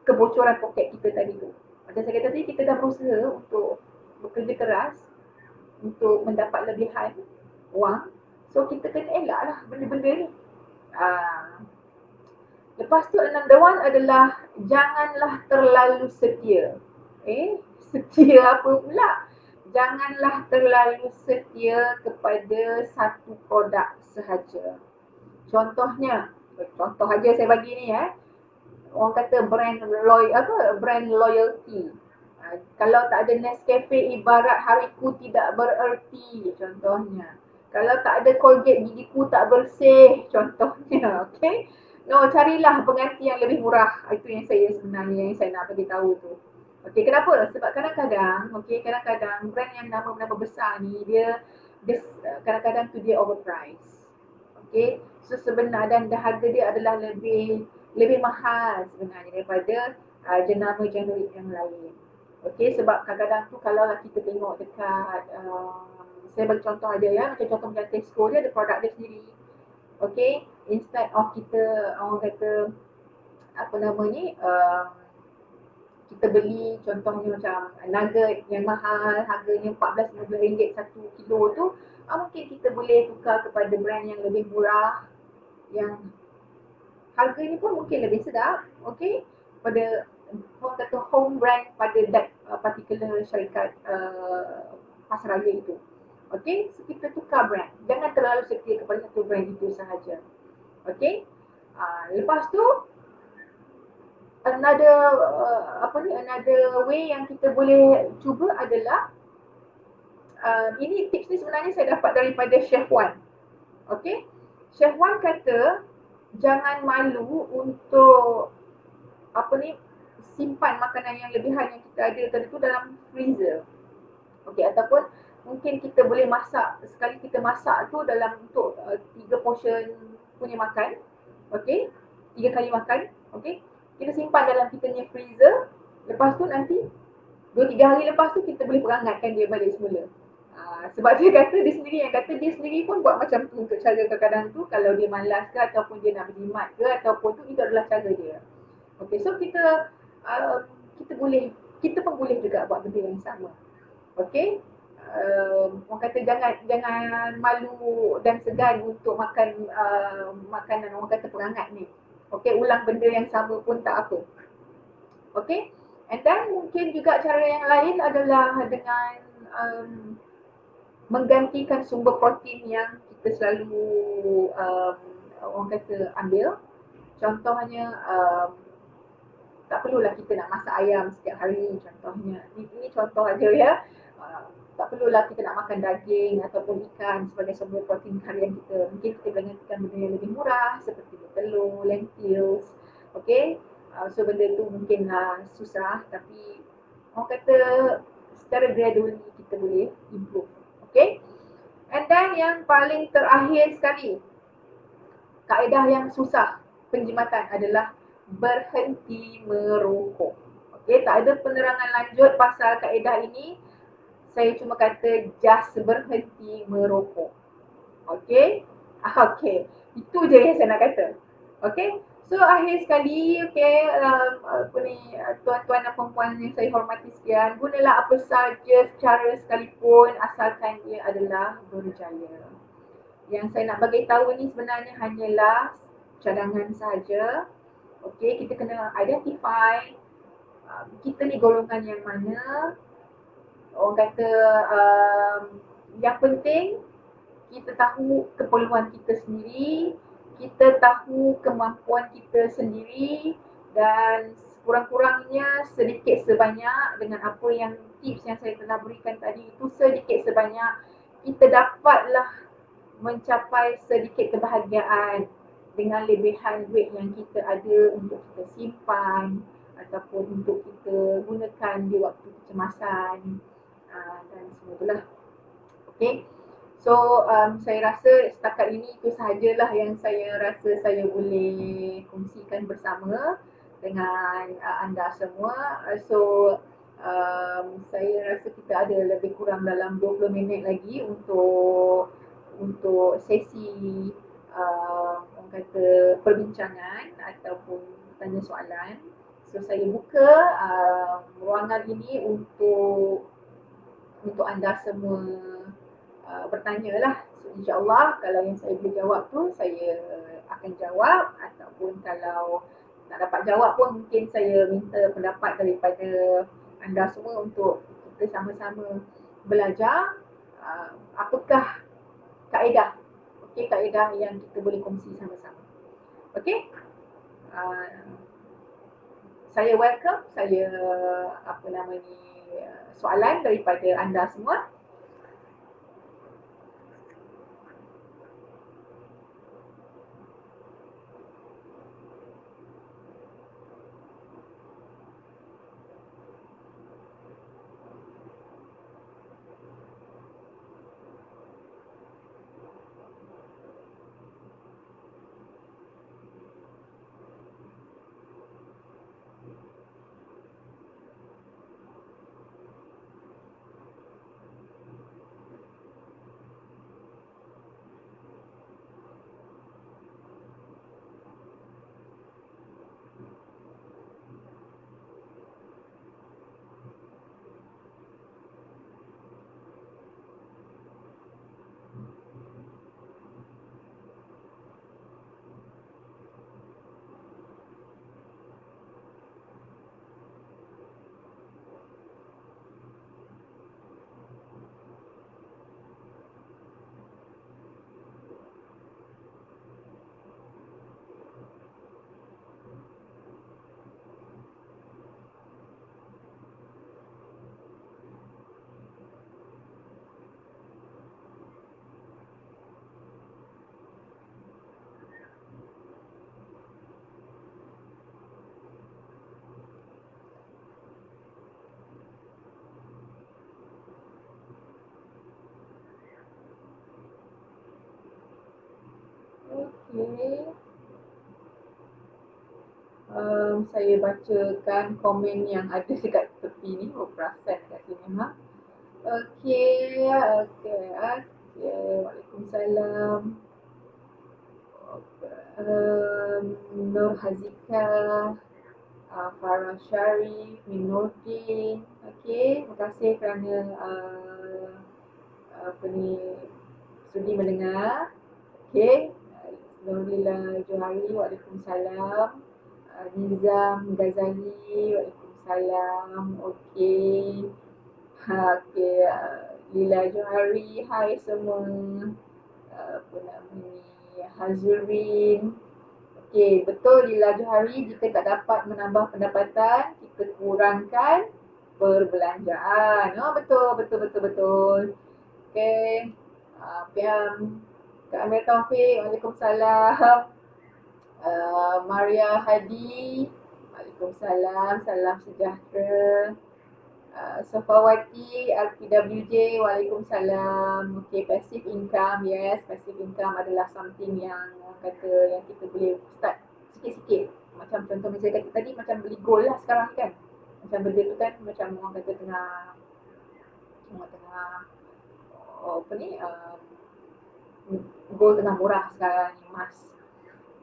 kebocoran poket kita tadi tu. Macam saya kata tadi, kita dah berusaha untuk bekerja keras untuk mendapat lebihan wang. So kita kena elak lah benda-benda ni. Lepas tu another one adalah janganlah terlalu setia. Setia apa pula? Janganlah terlalu setia kepada satu produk sahaja. Contohnya, contoh aja saya bagi ni orang kata brand loyalty. Kalau tak ada Nescafe, ibarat hariku tidak bererti contohnya. Kalau tak ada Colgate gigiku tak bersih contohnya, okey. No, carilah pengganti yang lebih murah. Itu yang saya sebenarnya yang saya nak bagi tahu tu. Okey, kenapa? Sebab kadang-kadang, okey, kadang-kadang brand yang nama-nama besar ni dia kadang-kadang tu dia overpriced. Okey. So sebenarnya dan harga dia adalah lebih lebih mahal sebenarnya daripada jenama generik yang lain. Okey, sebab kadang-kadang tu kalau lah kita tengok dekat saya bagi contoh aja ya, macam contoh macam Tesco dia ada produk dia sendiri. Okey, instead of kita orang kata apa nama ni kita beli contohnya macam nugget yang mahal harganya RM14-15 satu kilo tu, mungkin kita boleh tukar kepada brand yang lebih murah yang harganya pun mungkin lebih sedap, okey, pada orang kata home brand pada that particular syarikat pasaraya itu. Okey, so kita tukar brand. Jangan terlalu setia kepada satu brand itu sahaja. Okey. Lepas tu another way yang kita boleh cuba adalah ini tips ni sebenarnya saya dapat daripada Chef Wan. Okey. Chef Wan kata jangan malu untuk apa ni simpan makanan yang lebihan yang kita ada tadi tu dalam freezer. Okey, ataupun mungkin kita boleh masak sekali kita masak tu dalam untuk 3 portion punya makan. Okey, 3 kali makan. Okey, kita simpan dalam kita punya freezer. Lepas tu nanti 2-3 hari lepas tu kita boleh perangatkan dia balik semula. Sebab dia kata dia sendiri yang kata dia sendiri pun buat macam tu untuk cara kadang-kadang tu kalau dia malas ke ataupun dia nak berjimat ke ataupun tu itu adalah cara dia. Okey, so kita boleh kita pun boleh juga buat benda yang sama. Okey. Orang kata jangan malu dan segan untuk makan makanan orang kata perangat ni. Okey, ulang benda yang sama pun tak apa. Okey. And then mungkin juga cara yang lain adalah dengan menggantikan sumber protein yang kita selalu orang kata ambil. Contohnya tak perlulah kita nak masak ayam setiap hari contohnya. Ini contoh aja ya. Tak perlulah kita nak makan daging ataupun ikan sebagai sumber protein harian kita. Mungkin kita gantikan benda yang lebih murah seperti telur, lentils. Okay. So benda tu mungkinlah susah tapi orang kata secara gradually kita boleh improve. Okay. And then yang paling terakhir sekali, kaedah yang susah penjimatan adalah berhenti merokok. Okey, tak ada penerangan lanjut pasal kaedah ini. Saya cuma kata just berhenti merokok. Okey? Okey. Itu je yang saya nak kata. Okey? So akhir sekali, okey, tuan-tuan dan puan-puan yang saya hormati sekalian, gunalah apa saja cara sekalipun asalkan dia adalah berjaya. Yang saya nak bagi tahu ni sebenarnya hanyalah cadangan sahaja. Okey, kita kena identify kita ni golongan yang mana. Orang kata yang penting kita tahu keperluan kita sendiri, kita tahu kemampuan kita sendiri dan kurang-kurangnya sedikit sebanyak dengan apa yang tips yang saya telah berikan tadi itu sedikit sebanyak kita dapatlah mencapai sedikit kebahagiaan dengan lebihan duit yang kita ada untuk kita simpan ataupun untuk kita gunakan di waktu kecemasan dan semua itulah. Okay. So saya rasa setakat ini itu sahajalah yang saya rasa saya boleh kongsikan bersama dengan anda semua. Saya rasa kita ada lebih kurang dalam 20 minit lagi untuk sesi orang kata perbincangan ataupun tanya soalan. So saya buka ruangan ini untuk anda semua bertanya lah. So, InsyaAllah kalau yang saya boleh jawab tu saya akan jawab ataupun kalau nak dapat jawab pun mungkin saya minta pendapat daripada anda semua untuk kita sama-sama belajar apakah kaedah. Okey, kaedah yang kita boleh kongsi sama-sama. Okey? Saya welcome, soalan daripada anda semua. Okey. Saya bacakan komen yang ada dekat tepi ni. Oh, perasan dekat sini. Ha? Okey, okey, okey. Waalaikumsalam. Nur Hazika, Farah Sharif, Min Nurdin. Okey, terima kasih kerana apa ni sudi mendengar. Okey. Nurulillah Johari, Waalaikumsalam. Nizam Ghazali, Waalaikumsalam. Okey. Okey. Lila Johari, hai semua. Apa nama ni? Hazurin. Okey, betul Lila Johari, jika tak dapat menambah pendapatan, kita kurangkan perbelanjaan. Oh, betul, betul, betul, betul. Okey. Piam. Kak Amir Taufik, Waalaikumsalam. Maria Hadi, Waalaikumsalam, salam sejahtera. Sofawati, RPWJ, Waalaikumsalam. Okay, passive income, yes, passive income adalah something yang kata yang kita boleh start sikit-sikit. Macam contoh macam kata tadi, macam beli gold lah sekarang kan. Macam benda tu kan, macam orang kata tengah apa ni, gold tengah murah sekarang ni, emas.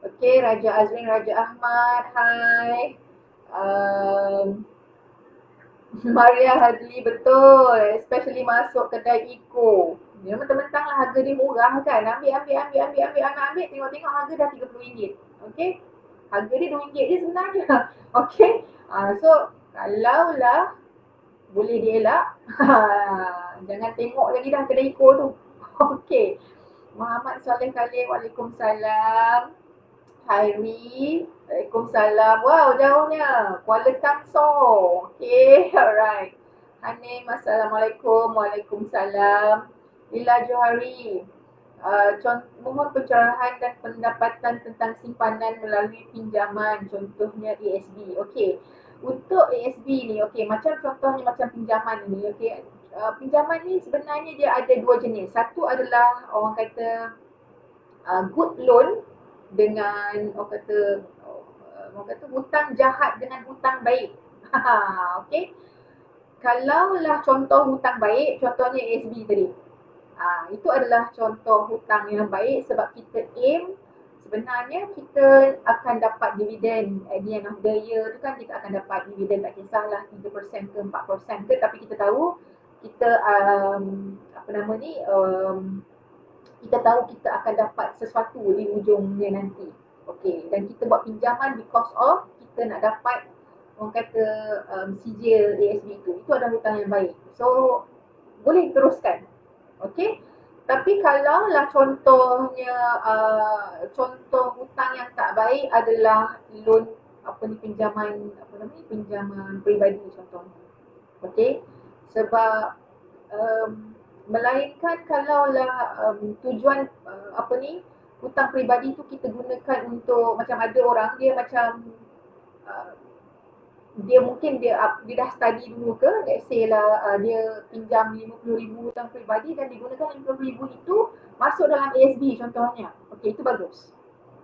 Okay, Raja Azrin, Raja Ahmad, hai. Maria Hadli, betul, especially masuk kedai Eco. Dia mentang-mentang lah harga dia murah kan. Ambil, anak ambil, tengok-tengok harga dah RM30. Okay, harga dia RM2 je sebenarnya. Okay, so kalau lah boleh dielak, jangan tengok lagi dah kedai Eco tu. Okay, Muhammad Saleh Khalil, Waalaikumsalam. Hairi, Waalaikumsalam. Wow, jauhnya. Kuala Kangsor. Okay, alright. Hanim, Assalamualaikum. Waalaikumsalam. Lila Johari. Mohon pencerahan dan pendapatan tentang simpanan melalui pinjaman, contohnya ASB. Okey, untuk ASB ni, okey, macam contohnya macam pinjaman ni, okey, pinjaman ni sebenarnya dia ada dua jenis. Satu adalah orang kata good loan dengan orang kata hutang jahat dengan hutang baik. Okey. Kalaulah contoh hutang baik, contohnya ASB tadi. Itu adalah contoh hutang yang baik sebab kita aim sebenarnya kita akan dapat dividen at the end of the year tu kan, kita akan dapat dividen, tak kisahlah 3% ke 4% ke, tapi kita tahu kita apa nama ni kita tahu kita akan dapat sesuatu di ujungnya nanti. Okey, dan kita buat pinjaman because of kita nak dapat orang kata sijil ASB itu. Itu adalah hutang yang baik. So, boleh teruskan. Okey. Tapi kalaulah contohnya contoh hutang yang tak baik adalah loan pinjaman pinjaman peribadi contohnya. Okey. Sebab melainkan kalaulah tujuan hutang peribadi tu kita gunakan untuk macam ada orang dia macam dia mungkin dia dah study dulu ke, let's say lah dia pinjam RM50,000 hutang peribadi dan digunakan RM50,000 itu masuk dalam ASB contohnya. Okey, itu bagus.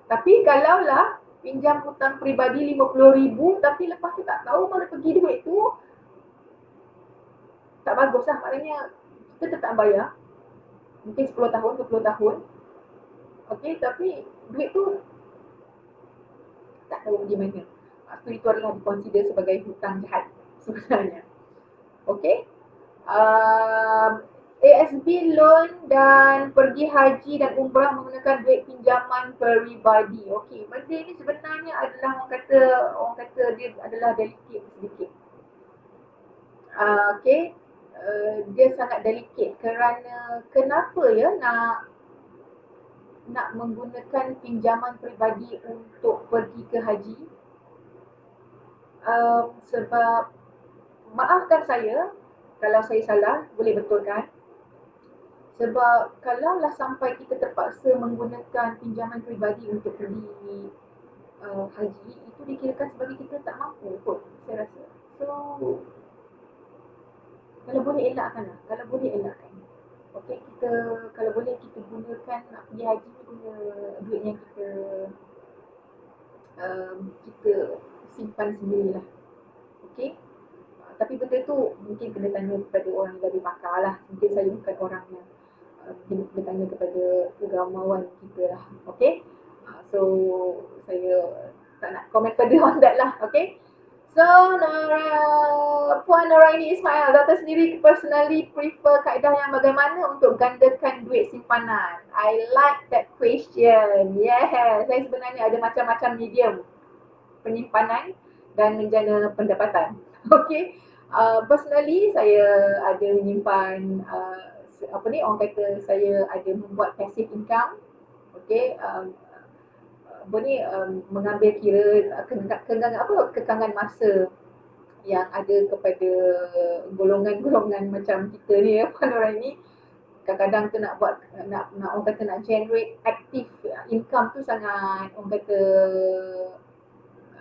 Tapi kalaulah pinjam hutang peribadi RM50,000 tapi lepas tu tak tahu mana pergi duit tu, tak bagus lah. Maknanya kita tetap bayar mungkin 10 tahun, 20 tahun. Okey, tapi duit tu tak tahu pergi mana. So itu adalah dikonsider sebagai hutang jahat sebenarnya. Okey. ASB loan dan pergi haji dan umrah menggunakan duit pinjaman peribadi. Okey, benda ni sebenarnya adalah orang kata dia adalah delicate sedikit. Okey. Dia sangat delicate kerana kenapa ya nak menggunakan pinjaman peribadi untuk pergi ke haji? Sebab maafkan saya kalau saya salah, boleh betulkan. Sebab kalaulah sampai kita terpaksa menggunakan pinjaman peribadi untuk pergi haji, itu dikirakan sebagai kita tak mampu kot, saya rasa. So, kalau boleh elakkan lah, kalau boleh elakkan. Okey, kita kalau boleh kita gunakan nak pergi haji ni guna duit yang kita simpan sendirilah. Okey. Tapi benda tu mungkin kena tanya kepada orang yang lebih pakar lah. Mungkin saya bukan orang yang mungkin kena tanya kepada agamawan kita lah. Okay. So saya tak nak komen further on that lah. Okay. So Puan Noraini Ismail, Doktor sendiri personally prefer kaedah yang bagaimana untuk gandakan duit simpanan? I like that question. Yeah, saya sebenarnya ada macam-macam medium penyimpanan dan menjana pendapatan. Okay. Personally saya ada menyimpan apa ni orang kata saya ada membuat passive income. Okay. Apa ni mengambil kira kekangan masa yang ada kepada golongan-golongan macam kita ni ya Puan Noraini. Kadang-kadang tu nak buat nak orang kata nak generate active income tu sangat orang kata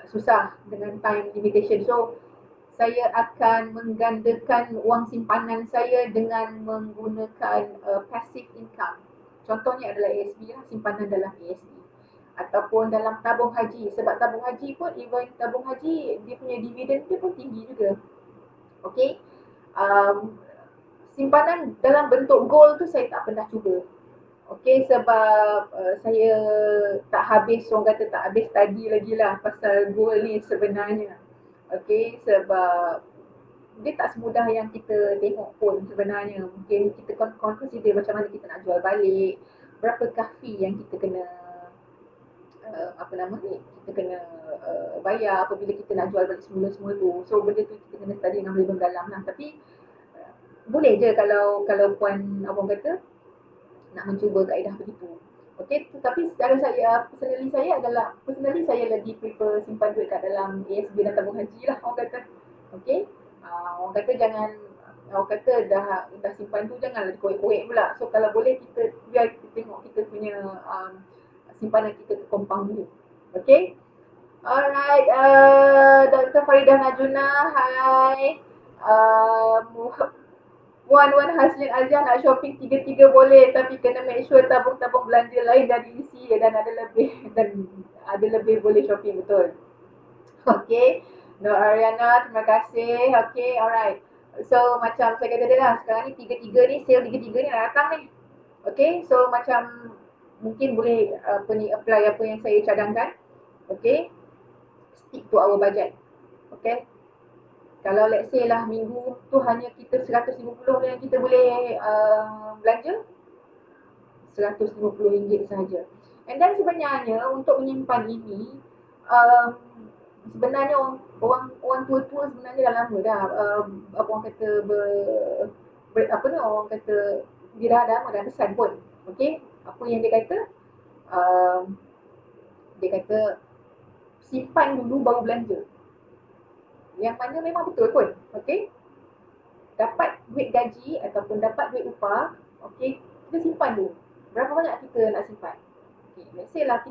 susah dengan time limitation. So saya akan menggandakan wang simpanan saya dengan menggunakan passive income. Contohnya adalah ASB lah, simpanan dalam ASB. Ataupun dalam tabung haji. Sebab tabung haji pun, even tabung haji, dia punya dividen dia pun tinggi juga. Okay. Simpanan dalam bentuk gold tu saya tak pernah cuba. Okay, sebab saya tak habis, orang kata tak habis study lagi lah pasal gold ni sebenarnya. Okay, sebab dia tak semudah yang kita tengok pun sebenarnya. Mungkin kita consider macam mana kita nak jual balik, berapakah fee yang kita kena apa nama ni, kita kena bayar apabila kita nak jual balik semula-semula tu. So benda tu kita kena study dengan lebih mendalam lah. Tapi boleh je kalau puan abang kata nak mencuba kaedah begitu. Okey, tetapi secara personally saya lagi prefer simpan duit kat dalam ASB dan tabung haji lah orang kata. Okey. Orang kata jangan orang kata dah simpan tu janganlah dikoyak-koyak pula. So kalau boleh kita biar kita tengok kita punya simpanan kita ke compound dulu. Okey. Alright, Dr. Faridah Najuna, hi. Wan Haslin Azhar nak shopping tiga-tiga boleh tapi kena make sure tabung-tabung belanja lain dah diisi dan ada lebih boleh shopping betul. Okay. Nur Ariana, terima kasih. Okay, alright. So macam saya kata dah sekarang ni tiga-tiga ni, sale tiga-tiga ni dah datang ni. Okay, so macam mungkin boleh apa ni apply apa yang saya cadangkan. Okay, stick to our budget. Okay. Kalau let's say lah minggu tu hanya kita 150 yang kita boleh belanja, RM150 sahaja. And then sebenarnya untuk menyimpan ini sebenarnya orang tua-tua sebenarnya dah lama dah apa orang kata apa ni orang kata dia dah lama dah pesan pun. Okey, apa yang dia kata? Dia kata simpan dulu baru belanja. Yang mana memang betul pun. Okey. Dapat duit gaji ataupun dapat duit upah, okey, kita simpan dulu. Berapa banyak kita nak simpan? Okey, let's say lah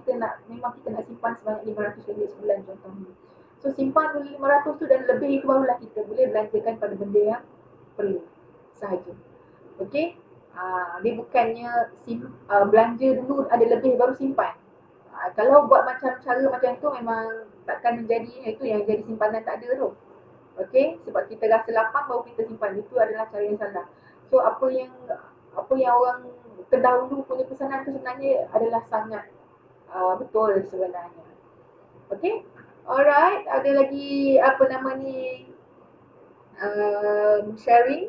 memang kita nak simpan sebanyak RM500 sebulan contohnya. So simpan dulu 500 tu dan lebih itu barulah kita boleh belanjakan pada benda yang perlu sahaja. Okey. Dia bukannya belanja dulu ada lebih baru simpan. Kalau buat macam cara macam tu memang takkan menjadi itu yang jadi simpanan tak ada tu. Okey, sebab kita rasa lapang baru kita simpan. Itu adalah cara yang salah. So apa yang orang terdahulu punya pesanan tu sebenarnya adalah sangat betul sebenarnya. Okey. Alright, ada lagi apa nama ni sharing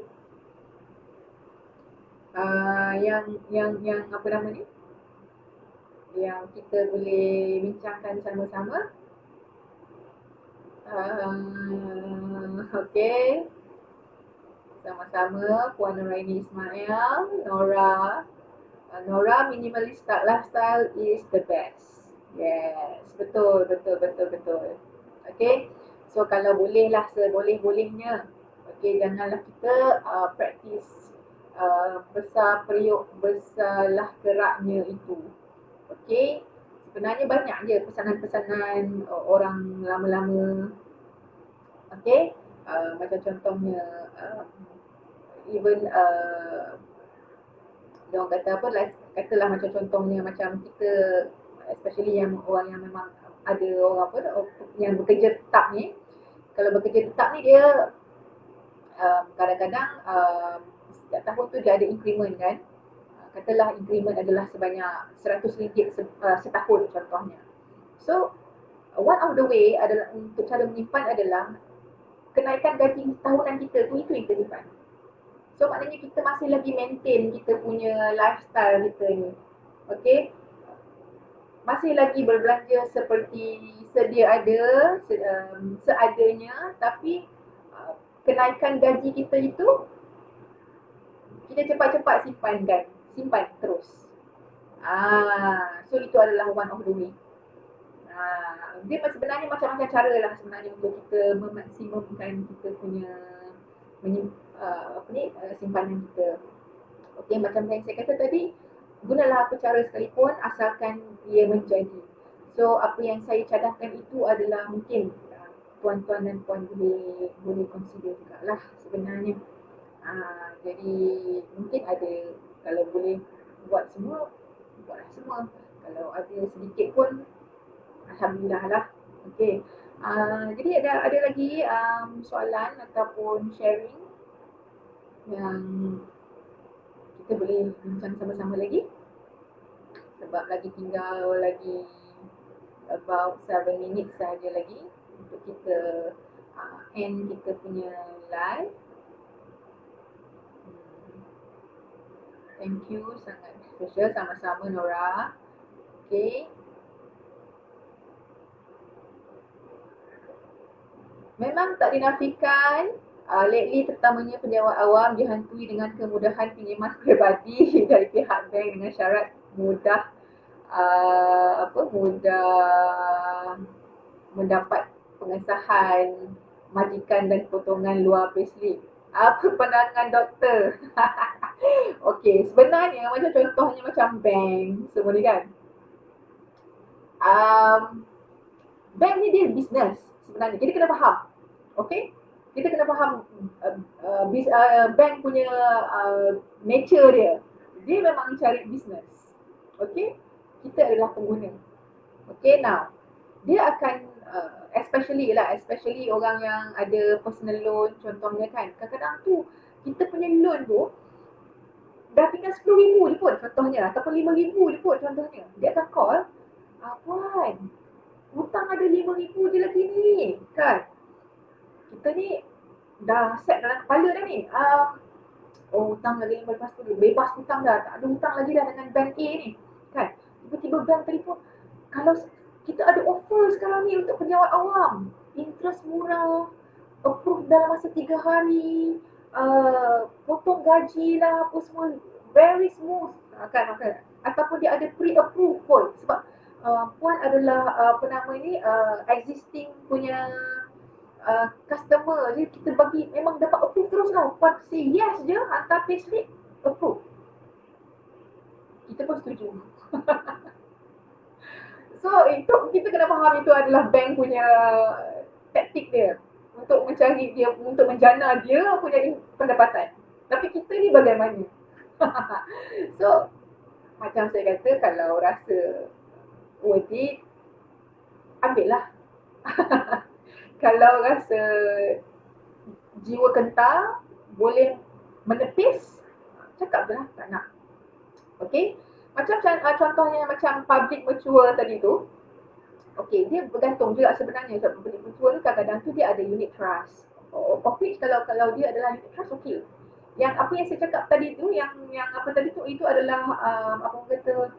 yang apa nama ni yang kita boleh bincangkan sama-sama. Okay. Sama-sama Puan Noraini Ismail, Nora. Nora, minimalist lifestyle is the best. Yes, betul. Okay. So kalau bolehlah seboleh-bolehnya. Okay, janganlah kita practice besar periuk, besarlah geraknya itu. Okay. Sebenarnya banyak je pesanan-pesanan orang lama-lama. Okay. Macam contohnya even Dia orang kata apa, katalah macam contohnya macam kita, especially yang orang yang memang ada orang apa yang bekerja tetap ni. Kalau bekerja tetap ni dia kadang-kadang setiap tahun tu dia ada increment kan. Katalah increment adalah sebanyak RM100 setahun contohnya. So one of the way adalah untuk cara menyimpan adalah kenaikan gaji tahunan kita tu, itu yang kita simpan. So maknanya kita masih lagi maintain kita punya lifestyle kita ni. Okay, masih lagi berbelanja seperti sedia ada, seadanya, tapi kenaikan gaji kita itu kita cepat-cepat simpan terus. So itu adalah one of the way. Dia sebenarnya macam-macam cara lah sebenarnya untuk kita memaksimumkan kita punya simpanan kita. Okey, macam yang saya kata tadi, gunalah apa cara sekalipun asalkan dia menjadi. So apa yang saya cadangkan itu adalah mungkin tuan-tuan dan puan boleh consider jugalah sebenarnya. Jadi mungkin ada, kalau boleh buat semua, buatlah semua. Kalau ada sedikit pun, alhamdulillah lah. Okey. Jadi ada lagi soalan ataupun sharing yang kita boleh bincang sama-sama lagi, sebab lagi tinggal lagi about 7 minutes sahaja lagi untuk kita end kita punya live. Thank you, sangat special, sama-sama Nora. Okay. Memang tak dinafikan, lately terutamanya penjawat awam dihantui dengan kemudahan pinjaman peribadi dari pihak bank dengan syarat mudah mudah mendapat pengesahan majikan dan potongan luar payslip. Apa pandangan doktor? Okey, sebenarnya macam contohnya macam bank semua ni kan. Bank ni dia business sebenarnya. Kita kena faham. Okey? Kita kena faham bank punya nature dia. Dia memang cari business. Okey? Kita adalah pengguna. Okay, now dia akan especially orang yang ada personal loan contohnya kan, kadang-kadang tu kita punya loan tu dah tinggal RM10,000 je pun contohnya, ataupun RM5,000 je pun contohnya, dia akan call, puan, hutang ada RM5,000 je lagi ni kan, kita ni dah set dalam kepala dah ni, hutang lagi lepas tu bebas hutang dah, tak ada hutang lagi dah dengan bank A ni kan. Tiba-tiba bank telefon, kalau kita ada offer sekarang ni untuk penjawat awam, interest murah, approve dalam masa 3 hari, potong gaji lah apa semua, very smooth kan. Ataupun dia ada pre-approve pun, sebab puan adalah apa nama ni, existing punya customer, jadi kita bagi memang dapat approve terus lah. Puan say yes je, hantar payslip, approve, kita pun setuju. So itu kita kena faham, itu adalah bank punya taktik dia untuk mencari dia, untuk menjana dia punya pendapatan. Tapi kita ni bagaimana? So macam saya kata, kalau rasa worth it, ambil lah. Kalau rasa jiwa kental, boleh menepis, cakap je lah tak nak. Okay? Macam contohnya macam public mature tadi tu, okay, dia bergantung juga sebenarnya. Sebab public mature ni kadang-kadang tu dia ada unit trust. Of which kalau dia adalah unit trust, okay. Yang apa yang saya cakap tadi tu, yang apa tadi tu, itu adalah apa orang kata,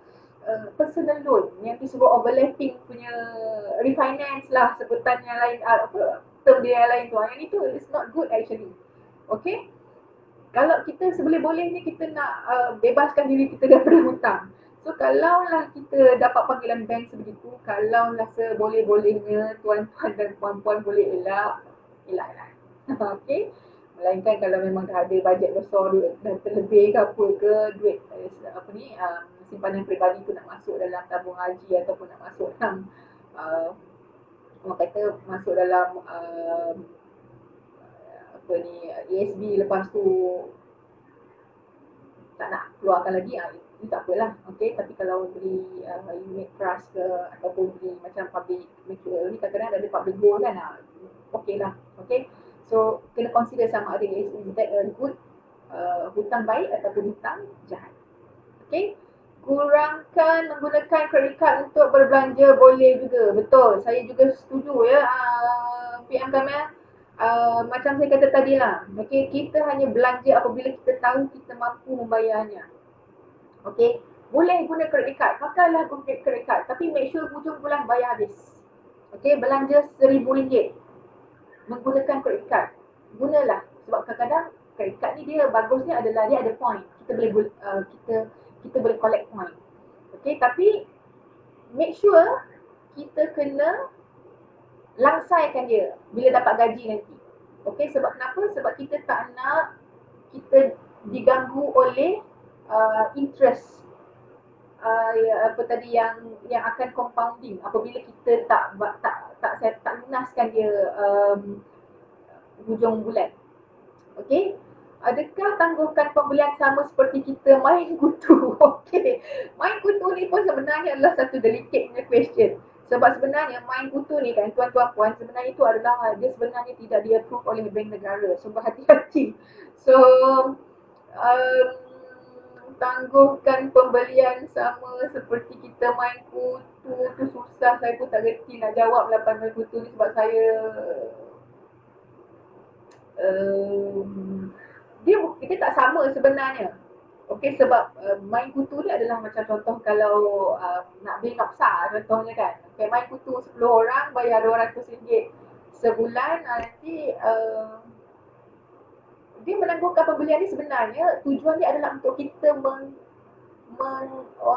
personal loan yang disebut overlapping punya refinance lah, sebutan yang lain, apa term dia yang lain tu. Yang itu is not good actually. Okay? Kalau kita seboleh-bolehnya kita nak bebaskan diri kita daripada hutang. So kalaulah kita dapat panggilan bank sebegitu, kalaulah seboleh-bolehnya tuan-tuan dan puan-puan boleh elaklah. Okay? Melainkan kalau memang dah ada bajet besar, duit dan terlebih ke apa ke, duit apa ni, simpanan peribadi tu nak masuk dalam tabung haji ataupun nak masuk dalam orang kata masuk dalam apa ni, ESB, lepas tu tak nak keluarkan lagi, itu tak apalah. Okay, tapi kalau beli unit trust ke ataupun beli macam public mutual ni, kadang-kadang ada public goal kan, okay lah. Okay, so kena consider sama ada is that a good hutang baik ataupun hutang jahat. Okay, kurangkan menggunakan credit card untuk berbelanja boleh juga. Betul, saya juga setuju ya, PM Kamil. Macam saya kata tadi lah, okay, kita hanya belanja apabila kita tahu kita mampu membayarnya. Okay, boleh guna credit card, pakailah guna credit card, tapi make sure hujung bulan bayar habis. Okay, belanja RM1,000 menggunakan credit card, gunalah. Sebab kadang-kadang credit card ni dia bagusnya adalah dia ada point. Kita boleh collect point. Okay, tapi make sure kita kena langsaikan dia bila dapat gaji nanti. Okay, sebab kenapa? Sebab kita tak nak kita diganggu oleh interest apa tadi yang akan compounding apabila kita tak lunaskan dia hujung bulan. Okay, adakah tangguhkan pembelian sama seperti kita main kutu? Okay, main kutu ni pun sebenarnya adalah satu delicate punya question. Sebab sebenarnya main kutu ni kan tuan-tuan puan, sebenarnya itu adalah dia sebenarnya tidak di-approve oleh bank negara. So berhati-hati. So tangguhkan pembelian sama seperti kita main kutu tu susah. Saya pun tak reti nak jawab lah main kutu ni sebab saya dia tak sama sebenarnya. Okey, sebab main kutu ni adalah macam contoh kalau nak beli noksa contohnya kan. Okay, main kutu 10 orang bayar RM200 sebulan, nanti dia menangguhkan pembelian ni sebenarnya tujuan dia adalah untuk kita orang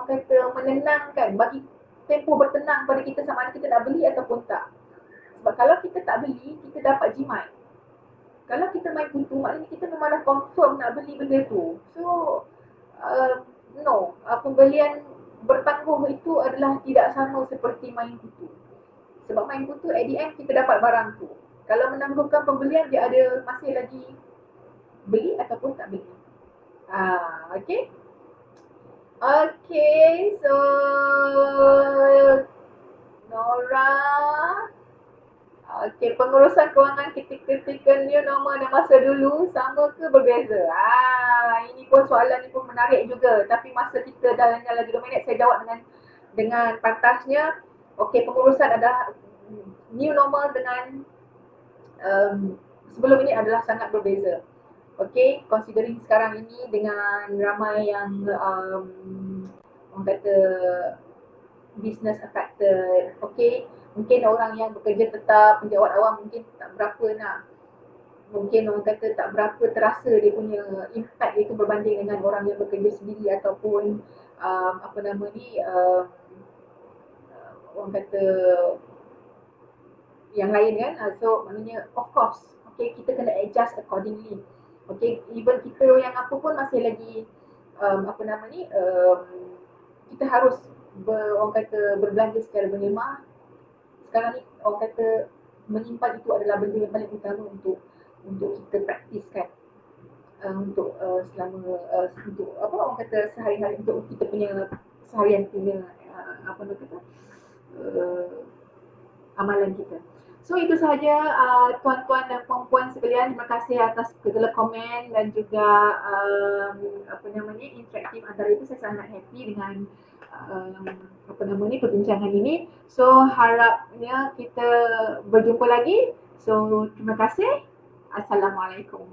kata menenangkan, bagi tempoh bertenang pada kita sama ada kita nak beli ataupun tak. Sebab kalau kita tak beli, kita dapat jimat. Kalau kita main kutu, maknanya kita memang dah confirm nak beli benda tu. So, no, pembelian bertangguh itu adalah tidak sama seperti main kutu. Sebab main kutu, at the end kita dapat barang tu. Kalau menangguhkan pembelian, dia ada masih lagi beli ataupun tak beli. Okay. Okay, so Nora. Okay, pengurusan kewangan ketika new normal dan masa dulu sama ke berbeza? Ini pun soalan ni pun menarik juga. Tapi masa kita dah lagi 2 minit, saya jawab dengan pantasnya. Okay, pengurusan adalah new normal dengan sebelum ini adalah sangat berbeza. Okay, considering sekarang ini dengan ramai yang orang kata business affected. Okay, mungkin orang yang bekerja tetap, penjawat awam mungkin tak berapa nak, mungkin orang kata tak berapa terasa dia punya impact itu berbanding dengan orang yang bekerja sendiri ataupun apa nama ni orang kata yang lain kan. So maknanya of course, okay, kita kena adjust accordingly. Okay, even kita yang apa pun masih lagi apa nama ni kita harus orang kata berbelanja secara berhemah. Sekarang ni orang kata menyimpan itu adalah benda yang paling utama untuk kita praktiskan untuk selama untuk apa orang kata sehari-hari, untuk kita punya seharian punya apa nama kata amalan kita. So itu sahaja tuan-tuan dan puan-puan sekalian, terima kasih atas segala komen dan juga apa namanya interaktif antara itu. Saya sangat happy dengan apa nama ni perbincangan ini. So harapnya kita berjumpa lagi. So terima kasih. Assalamualaikum.